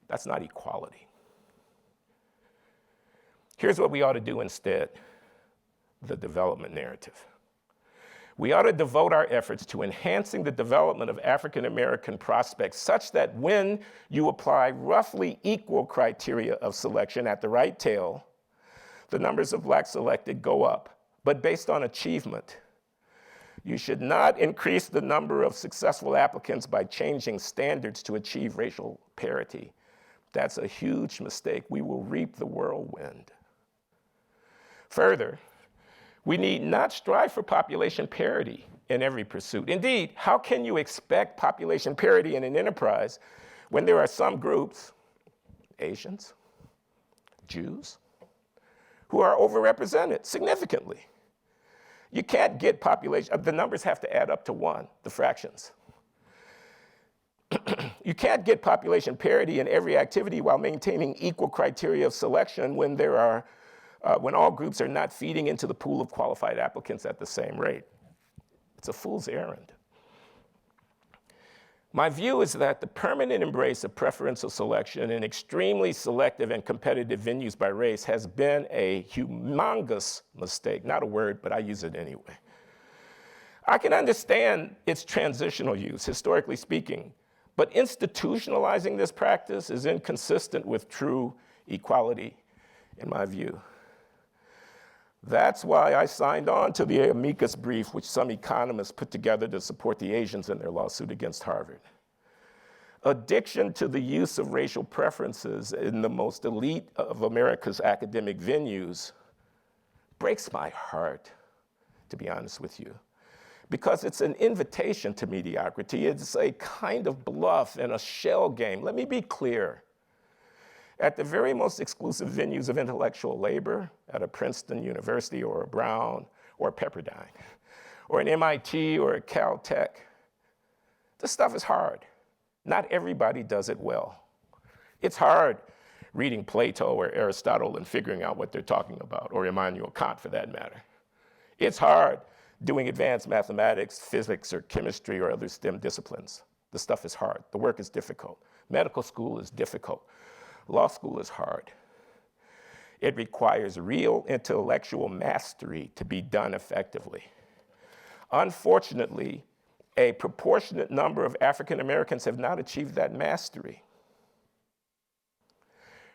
That's not equality. Here's what we ought to do instead. The development narrative. We ought to devote our efforts to enhancing the development of African American prospects such that when you apply roughly equal criteria of selection at the right tail, the numbers of blacks selected go up, but based on achievement. You should not increase the number of successful applicants by changing standards to achieve racial parity. That's a huge mistake. We will reap the whirlwind. Further, we need not strive for population parity in every pursuit. Indeed, how can you expect population parity in an enterprise when there are some groups, Asians, Jews, who are overrepresented significantly? You can't get population, the numbers have to add up to 1, the fractions. You can't get population parity in every activity while maintaining equal criteria of selection when when all groups are not feeding into the pool of qualified applicants at the same rate. It's a fool's errand. My view is that the permanent embrace of preferential selection in extremely selective and competitive venues by race has been a humongous mistake. Not a word, but I use it anyway. I can understand its transitional use, historically speaking, but institutionalizing this practice is inconsistent with true equality, in my view. That's why I signed on to the amicus brief which some economists put together to support the Asians in their lawsuit against Harvard. Addiction to the use of racial preferences in the most elite of America's academic venues breaks my heart, to be honest with you, because it's an invitation to mediocrity. It's a kind of bluff and a shell game. Let me be clear. At the very most exclusive venues of intellectual labor, at a Princeton University or a Brown or a Pepperdine, or an MIT or a Caltech, this stuff is hard. Not everybody does it well. It's hard reading Plato or Aristotle and figuring out what they're talking about, or Immanuel Kant for that matter. It's hard doing advanced mathematics, physics, or chemistry or other STEM disciplines. The stuff is hard. The work is difficult. Medical school is difficult. Law school is hard. It requires real intellectual mastery to be done effectively. Unfortunately, a proportionate number of African Americans have not achieved that mastery.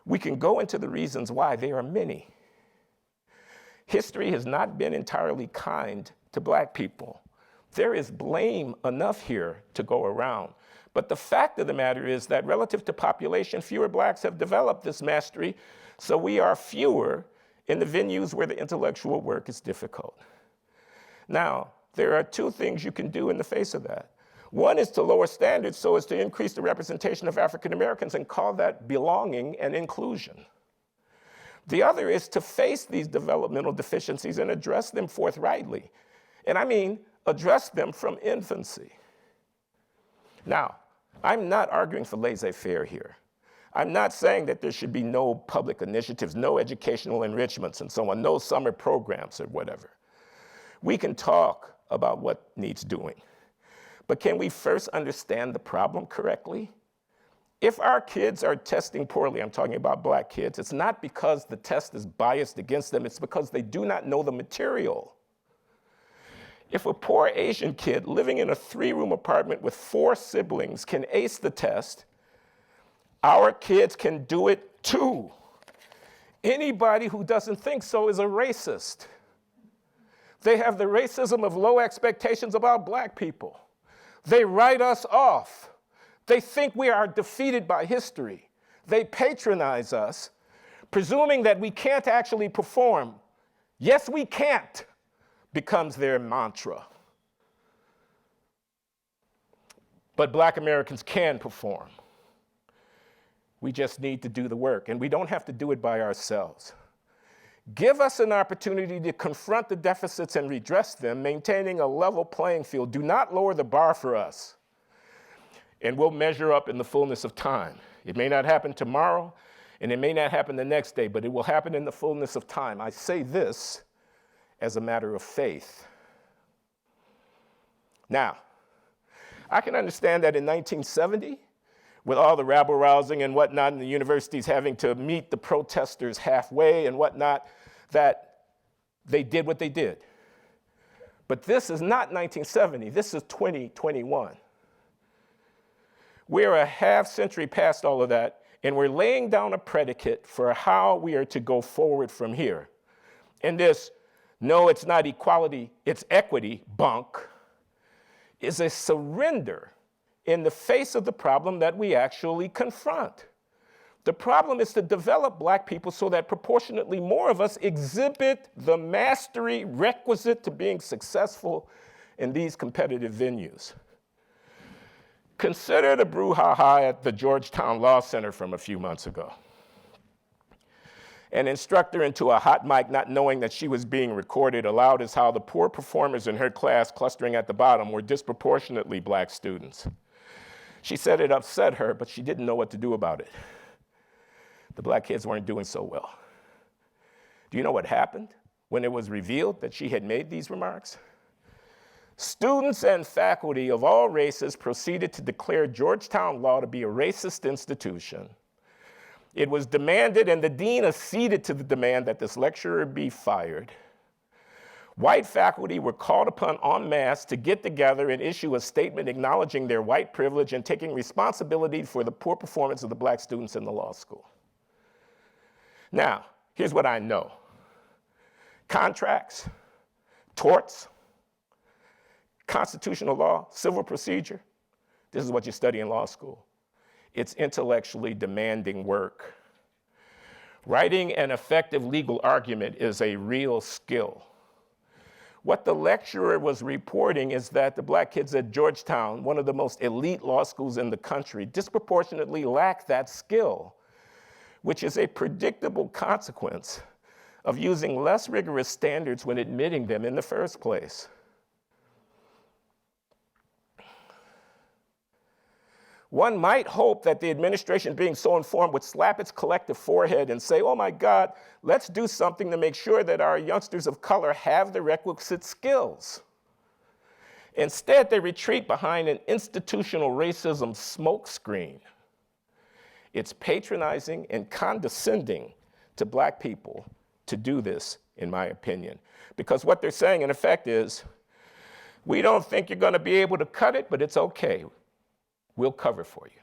We can go into the reasons why. There are many. History has not been entirely kind to black people. There is blame enough here to go around. But the fact of the matter is that relative to population, fewer blacks have developed this mastery, so we are fewer in the venues where the intellectual work is difficult. Now, there are 2 things you can do in the face of that. One is to lower standards so as to increase the representation of African Americans and call that belonging and inclusion. The other is to face these developmental deficiencies and address them forthrightly. And I mean, address them from infancy. Now, I'm not arguing for laissez-faire here. I'm not saying that there should be no public initiatives, no educational enrichments and so on, no summer programs or whatever. We can talk about what needs doing. But can we first understand the problem correctly? If our kids are testing poorly, I'm talking about black kids, it's not because the test is biased against them, it's because they do not know the material. If a poor Asian kid living in a 3-room apartment with 4 siblings can ace the test, our kids can do it too. Anybody who doesn't think so is a racist. They have the racism of low expectations about black people. They write us off. They think we are defeated by history. They patronize us, presuming that we can't actually perform. Yes, we can't, becomes their mantra. But black Americans can perform. We just need to do the work, and we don't have to do it by ourselves. Give us an opportunity to confront the deficits and redress them, maintaining a level playing field. Do not lower the bar for us, and we'll measure up in the fullness of time. It may not happen tomorrow, and it may not happen the next day, but it will happen in the fullness of time. I say this as a matter of faith. Now, I can understand that in 1970, with all the rabble-rousing and whatnot, and the universities having to meet the protesters halfway and whatnot, that they did what they did. But this is not 1970, this is 2021. We're a half century past all of that, and we're laying down a predicate for how we are to go forward from here. And this, no, it's not equality, it's equity, bunk, is a surrender in the face of the problem that we actually confront. The problem is to develop black people so that proportionately more of us exhibit the mastery requisite to being successful in these competitive venues. Consider the brouhaha at the Georgetown Law Center from a few months ago. An instructor into a hot mic, not knowing that she was being recorded, allowed as how the poor performers in her class, clustering at the bottom, were disproportionately black students. She said it upset her, but she didn't know what to do about it. The black kids weren't doing so well. Do you know what happened when it was revealed that she had made these remarks? Students and faculty of all races proceeded to declare Georgetown Law to be a racist institution. It was demanded, and the dean acceded to the demand, that this lecturer be fired. White faculty were called upon en masse to get together and issue a statement acknowledging their white privilege and taking responsibility for the poor performance of the black students in the law school. Now, here's what I know. Contracts, torts, constitutional law, civil procedure, this is what you study in law school. It's intellectually demanding work. Writing an effective legal argument is a real skill. What the lecturer was reporting is that the black kids at Georgetown, one of the most elite law schools in the country, disproportionately lack that skill, which is a predictable consequence of using less rigorous standards when admitting them in the first place. One might hope that the administration, being so informed, would slap its collective forehead and say, oh my God, let's do something to make sure that our youngsters of color have the requisite skills. Instead, they retreat behind an institutional racism smokescreen. It's patronizing and condescending to black people to do this, in my opinion. Because what they're saying, in effect, is, we don't think you're gonna be able to cut it, but it's okay. We'll cover for you.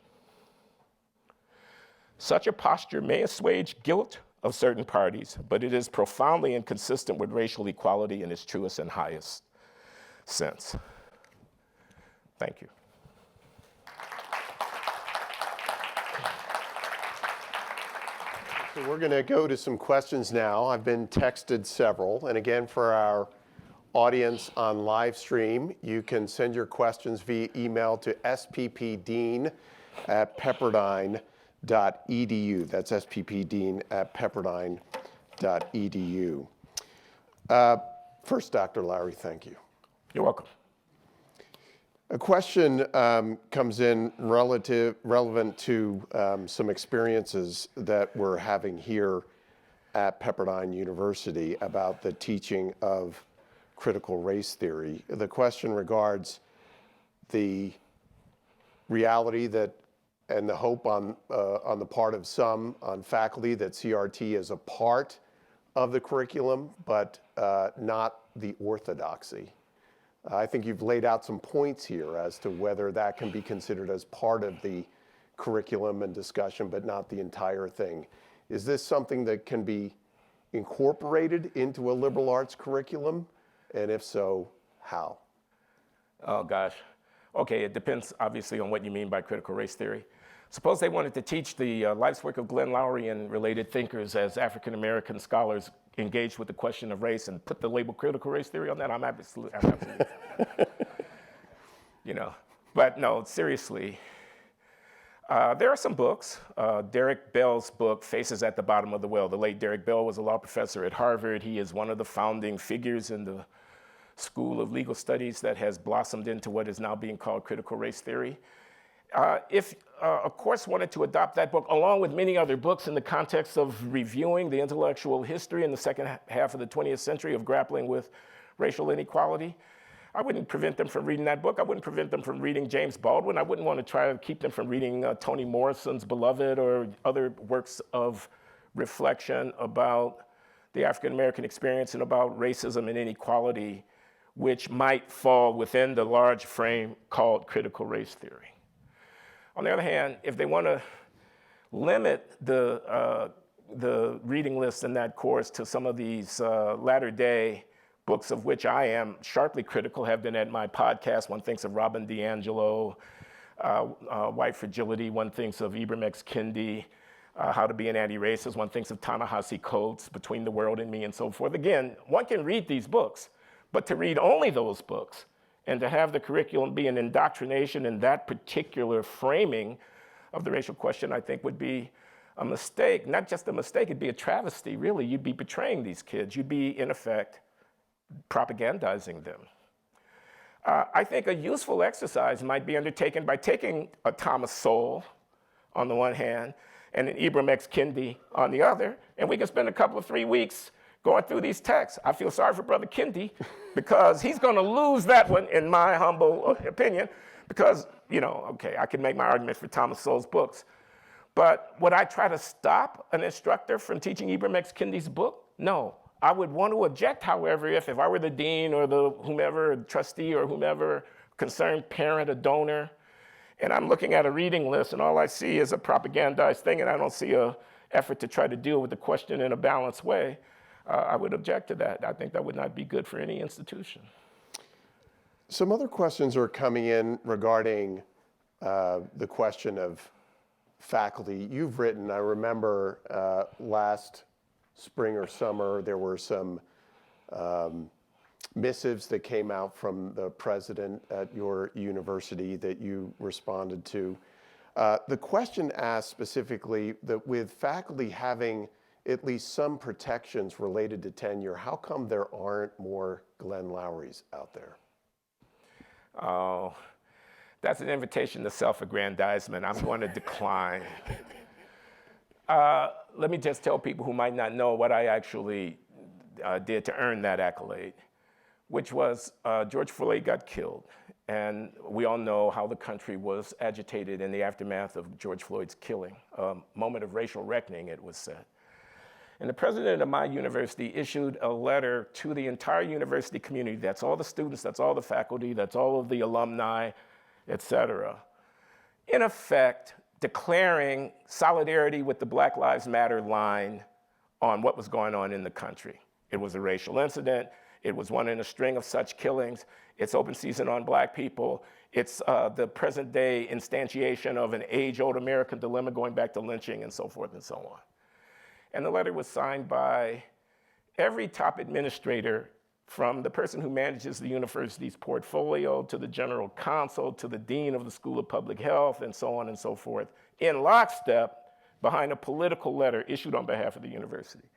Such a posture may assuage guilt of certain parties, but it is profoundly inconsistent with racial equality in its truest and highest sense. Thank you. So we're going to go to some questions now. I've been texted several, and again, for our audience on live stream, you can send your questions via email to sppdean@pepperdine.edu. That's sppdean@pepperdine.edu. First, Dr. Loury, thank you. You're welcome. A question comes in relevant to some experiences that we're having here at Pepperdine University about the teaching of critical race theory. The question regards the reality that, and the hope on the part of some on faculty, that CRT is a part of the curriculum, but not the orthodoxy. I think you've laid out some points here as to whether that can be considered as part of the curriculum and discussion, but not the entire thing. Is this something that can be incorporated into a liberal arts curriculum? And if so, how? Oh gosh. Okay, it depends obviously on what you mean by critical race theory. Suppose they wanted to teach the life's work of Glenn Loury and related thinkers as African-American scholars engaged with the question of race and put the label critical race theory on that, I'm absolutely you know. But no, seriously, There are some books. Derek Bell's book, Faces at the Bottom of the Well. The late Derek Bell was a law professor at Harvard. He is one of the founding figures in the School of Legal Studies that has blossomed into what is now being called critical race theory. If a course wanted to adopt that book, along with many other books in the context of reviewing the intellectual history in the second half of the 20th century of grappling with racial inequality, I wouldn't prevent them from reading that book. I wouldn't prevent them from reading James Baldwin. I wouldn't want to try to keep them from reading Toni Morrison's Beloved or other works of reflection about the African-American experience and about racism and inequality, which might fall within the large frame called critical race theory. On the other hand, if they want to limit the reading list in that course to some of these latter-day books of which I am sharply critical, have been at my podcast. One thinks of Robin DiAngelo, White Fragility. One thinks of Ibram X. Kendi, How to Be an Anti-Racist. One thinks of Ta-Nehisi Coates, Between the World and Me, and so forth. Again, one can read these books, but to read only those books and to have the curriculum be an indoctrination in that particular framing of the racial question, I think would be a mistake. Not just a mistake, it'd be a travesty, really. You'd be betraying these kids. You'd be, in effect, propagandizing them. I think a useful exercise might be undertaken by taking a Thomas Sowell on the one hand and an Ibram X. Kendi on the other, and we can spend a couple of 3 weeks going through these texts. I feel sorry for Brother Kendi because he's going to lose that one, in my humble opinion, because, okay, I can make my argument for Thomas Sowell's books, but would I try to stop an instructor from teaching Ibram X. Kendi's book? No. I would want to object, however, if I were the dean or the whomever, trustee or whomever, concerned parent, a donor, and I'm looking at a reading list and all I see is a propagandized thing and I don't see an effort to try to deal with the question in a balanced way, I would object to that. I think that would not be good for any institution. Some other questions are coming in regarding the question of faculty. You've written, I remember last spring or summer, there were some missives that came out from the president at your university that you responded to. The question asked specifically that with faculty having at least some protections related to tenure, how come there aren't more Glenn Lourys out there? Oh, that's an invitation to self-aggrandizement. I'm going to decline. Let me just tell people who might not know what I actually did to earn that accolade, which was George Floyd got killed. And we all know how the country was agitated in the aftermath of George Floyd's killing, a moment of racial reckoning, it was said. And the president of my university issued a letter to the entire university community. That's all the students, that's all the faculty, that's all of the alumni, et cetera. In effect, declaring solidarity with the Black Lives Matter line on what was going on in the country. It was a racial incident. It was one in a string of such killings. It's open season on Black people. It's the present day instantiation of an age-old American dilemma going back to lynching and so forth and so on. And the letter was signed by every top administrator, from the person who manages the university's portfolio to the general counsel to the dean of the School of Public Health and so on and so forth, in lockstep behind a political letter issued on behalf of the university.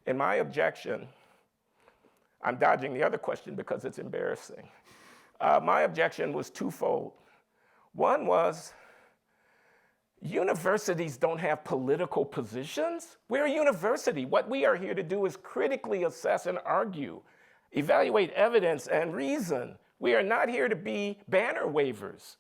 And my objection, I'm dodging the other question because it's embarrassing. My objection was twofold. One was, universities don't have political positions. We're a university. What we are here to do is critically assess and argue, evaluate evidence and reason. We are not here to be banner wavers.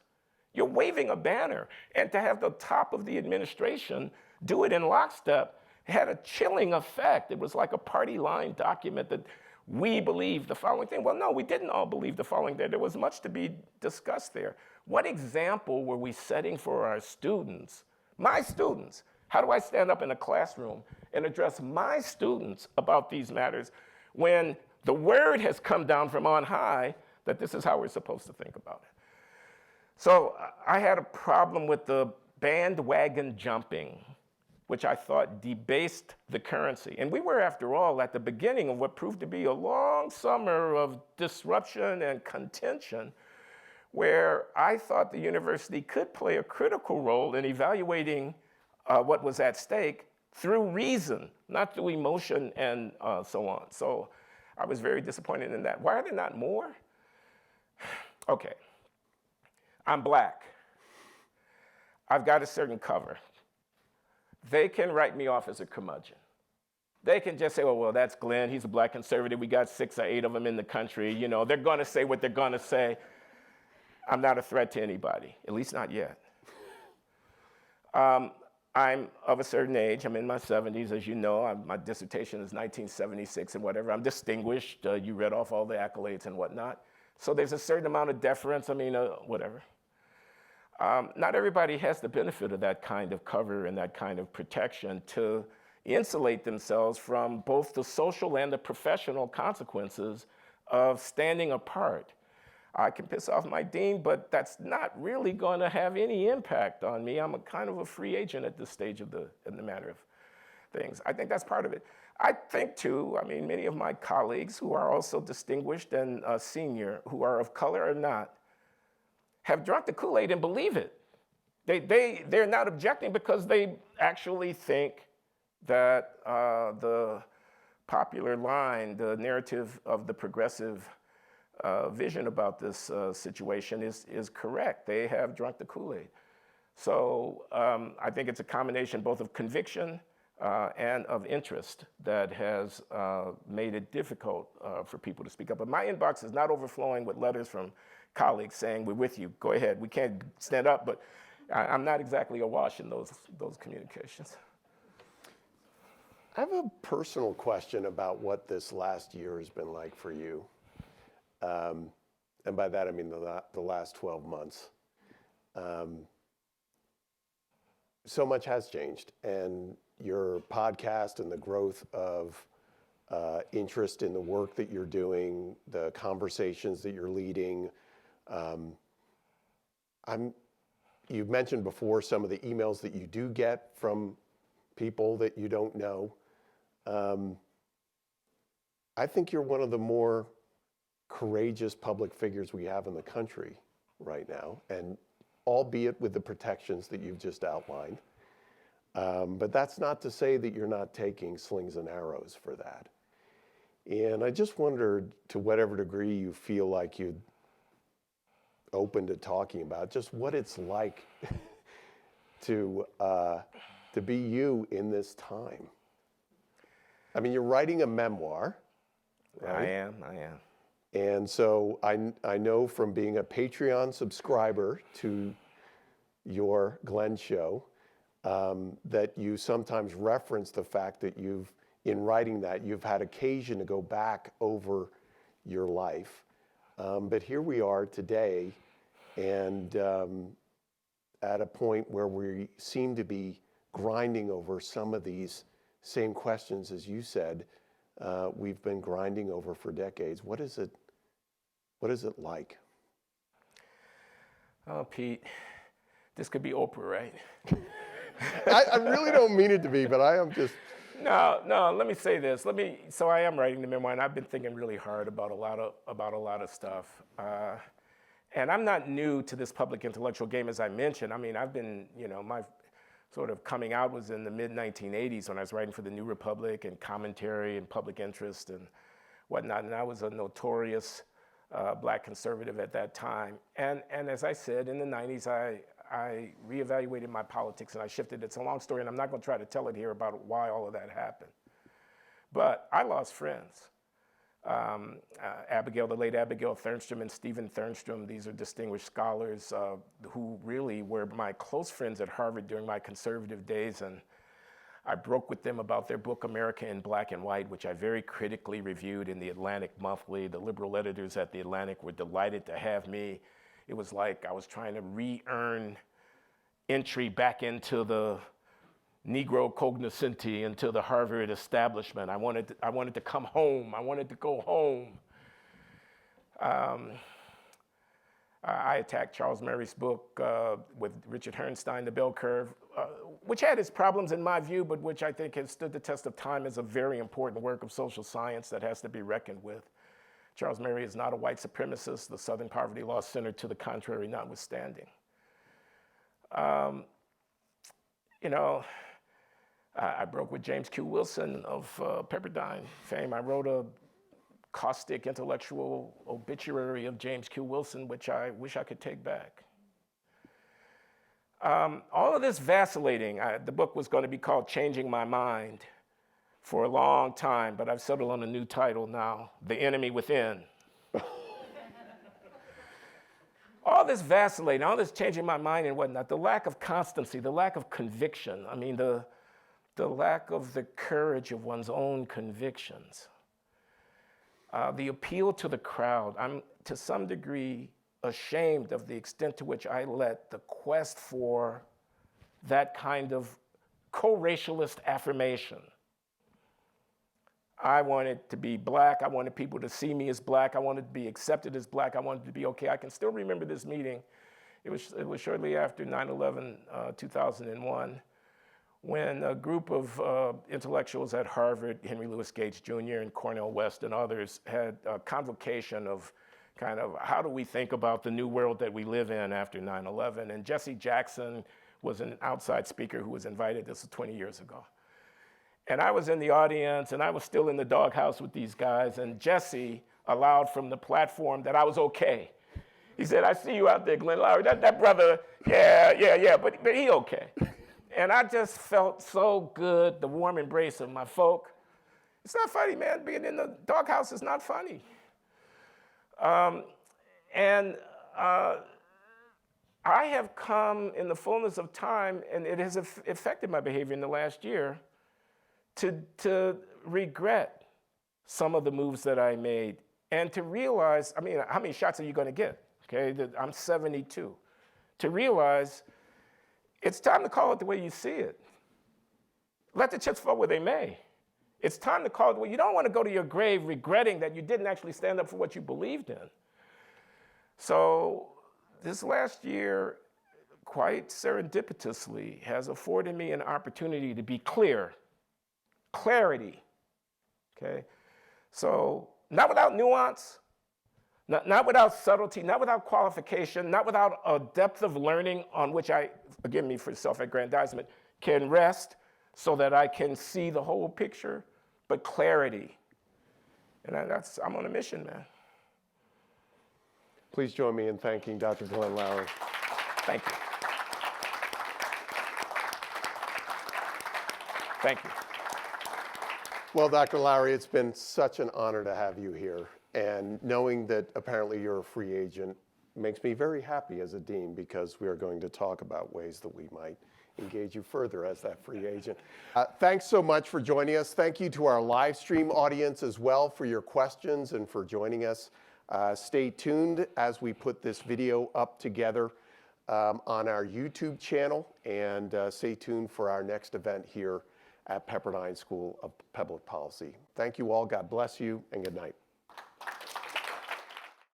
You're waving a banner. And to have the top of the administration do it in lockstep had a chilling effect. It was like a party line document that we believe the following thing. Well, no, we didn't all believe the following thing. There was much to be discussed there. What example were we setting for our students? My students. How do I stand up in a classroom and address my students about these matters when the word has come down from on high that this is how we're supposed to think about it? So I had a problem with the bandwagon jumping, which I thought debased the currency. And we were, after all, at the beginning of what proved to be a long summer of disruption and contention, where I thought the university could play a critical role in evaluating what was at stake through reason, not through emotion and so on. So I was very disappointed in that. Why are there not more? Okay, I'm Black. I've got a certain cover. They can write me off as a curmudgeon. They can just say, oh, well, that's Glenn. He's a Black conservative. We got 6 or 8 of them in the country. You know, they're going to say what they're going to say. I'm not a threat to anybody, at least not yet. I'm of a certain age. I'm in my 70s, as you know. My dissertation is 1976 and whatever. I'm distinguished. You read off all the accolades and whatnot. So there's a certain amount of deference. I mean, whatever. Not everybody has the benefit of that kind of cover and that kind of protection to insulate themselves from both the social and the professional consequences of standing apart. I can piss off my dean, but that's not really going to have any impact on me. I'm a kind of a free agent at this stage of in the matter of things. I think that's part of it. I think too, I mean, many of my colleagues who are also distinguished and senior, who are of color or not, have drunk the Kool-Aid and believe it. They're not objecting because they actually think that the popular line, the narrative of the progressive vision about this situation is correct. They have drunk the Kool-Aid. So I think it's a combination both of conviction and of interest that has made it difficult for people to speak up. But my inbox is not overflowing with letters from colleagues saying, we're with you, go ahead. We can't stand up, but I'm not exactly awash in those communications. I have a personal question about what this last year has been like for you. And by that, I mean the last 12 months. So much has changed, and your podcast and the growth of interest in the work that you're doing, the conversations that you're leading. You've mentioned before some of the emails that you do get from people that you don't know. I think you're one of the more courageous public figures we have in the country right now, and albeit with the protections that you've just outlined. But that's not to say that you're not taking slings and arrows for that. And I just wondered to whatever degree you feel like you'd open to talking about just what it's like to be you in this time. I mean, you're writing a memoir, right? I am. And so I know from being a Patreon subscriber to your Glenn show that you sometimes reference the fact that in writing that, you've had occasion to go back over your life. But here we are today, and at a point where we seem to be grinding over some of these same questions, as you said, we've been grinding over for decades. What is it like? Oh, Pete, this could be Oprah, right? I really don't mean it to be, but I am just... No, let me say this. So I am writing the memoir, and I've been thinking really hard about a lot of stuff. And I'm not new to this public intellectual game, as I mentioned. I mean, I've been, my sort of coming out was in the mid-1980s when I was writing for the New Republic and commentary and public interest and whatnot. And I was a notorious Black conservative at that time. And as I said, in the 90s, I reevaluated my politics and I shifted. It's a long story, and I'm not going to try to tell it here about why all of that happened. But I lost friends. The late Abigail Thernstrom and Stephen Thernstrom, these are distinguished scholars who really were my close friends at Harvard during my conservative days. And I broke with them about their book, America in Black and White, which I very critically reviewed in the Atlantic Monthly. The liberal editors at the Atlantic were delighted to have me. It was like I was trying to re-earn entry back into the Negro cognoscenti, into the Harvard establishment. I wanted to come home. I wanted to go home. I attacked Charles Murray's book with Richard Herrnstein, The Bell Curve, which had its problems in my view, but which I think has stood the test of time as a very important work of social science that has to be reckoned with. Charles Murray is not a white supremacist, the Southern Poverty Law Center to the contrary notwithstanding. You know, I broke with James Q. Wilson of Pepperdine fame. I wrote a caustic intellectual obituary of James Q. Wilson, which I wish I could take back. All of this vacillating, the book was going to be called Changing My Mind for a long time, but I've settled on a new title now, The Enemy Within. All this vacillating, all this changing my mind and whatnot, the lack of constancy, the lack of conviction, I mean, the lack of the courage of one's own convictions, the appeal to the crowd. I'm, to some degree, ashamed of the extent to which I let the quest for that kind of co-racialist affirmation. I wanted to be black. I wanted people to see me as black. I wanted to be accepted as black. I wanted to be okay. I can still remember this meeting. It was shortly after 9/11, 2001, when a group of intellectuals at Harvard, Henry Louis Gates Jr. and Cornel West and others, had a convocation of kind of how do we think about the new world that we live in after 9/11. And Jesse Jackson was an outside speaker who was invited. This was 20 years ago. And I was in the audience, and I was still in the doghouse with these guys, and Jesse allowed from the platform that I was okay. He said, I see you out there, Glenn Loury. That brother, yeah, but he okay. And I just felt so good, the warm embrace of my folk. It's not funny, man. Being in the doghouse is not funny. I have come in the fullness of time, and it has affected my behavior in the last year, to regret some of the moves that I made and to realize, I mean, how many shots are you going to get? Okay, I'm 72. To realize it's time to call it the way you see it. Let the chips fall where they may. It's time to call it the way. You don't want to go to your grave regretting that you didn't actually stand up for what you believed in. So this last year, quite serendipitously, has afforded me an opportunity to be clear. Clarity, okay? So not without nuance, not without subtlety, not without qualification, not without a depth of learning on which I, forgive me for self-aggrandizement, can rest so that I can see the whole picture, but clarity. And I'm on a mission, man. Please join me in thanking Dr. Glenn Loury. Thank you. Thank you. Well, Dr. Loury, it's been such an honor to have you here. And knowing that apparently you're a free agent makes me very happy as a dean, because we are going to talk about ways that we might engage you further as that free agent. Thanks so much for joining us. Thank you to our live stream audience as well for your questions and for joining us. Stay tuned as we put this video up together on our YouTube channel, and stay tuned for our next event here at Pepperdine School of Public Policy. Thank you all. God bless you, and good night.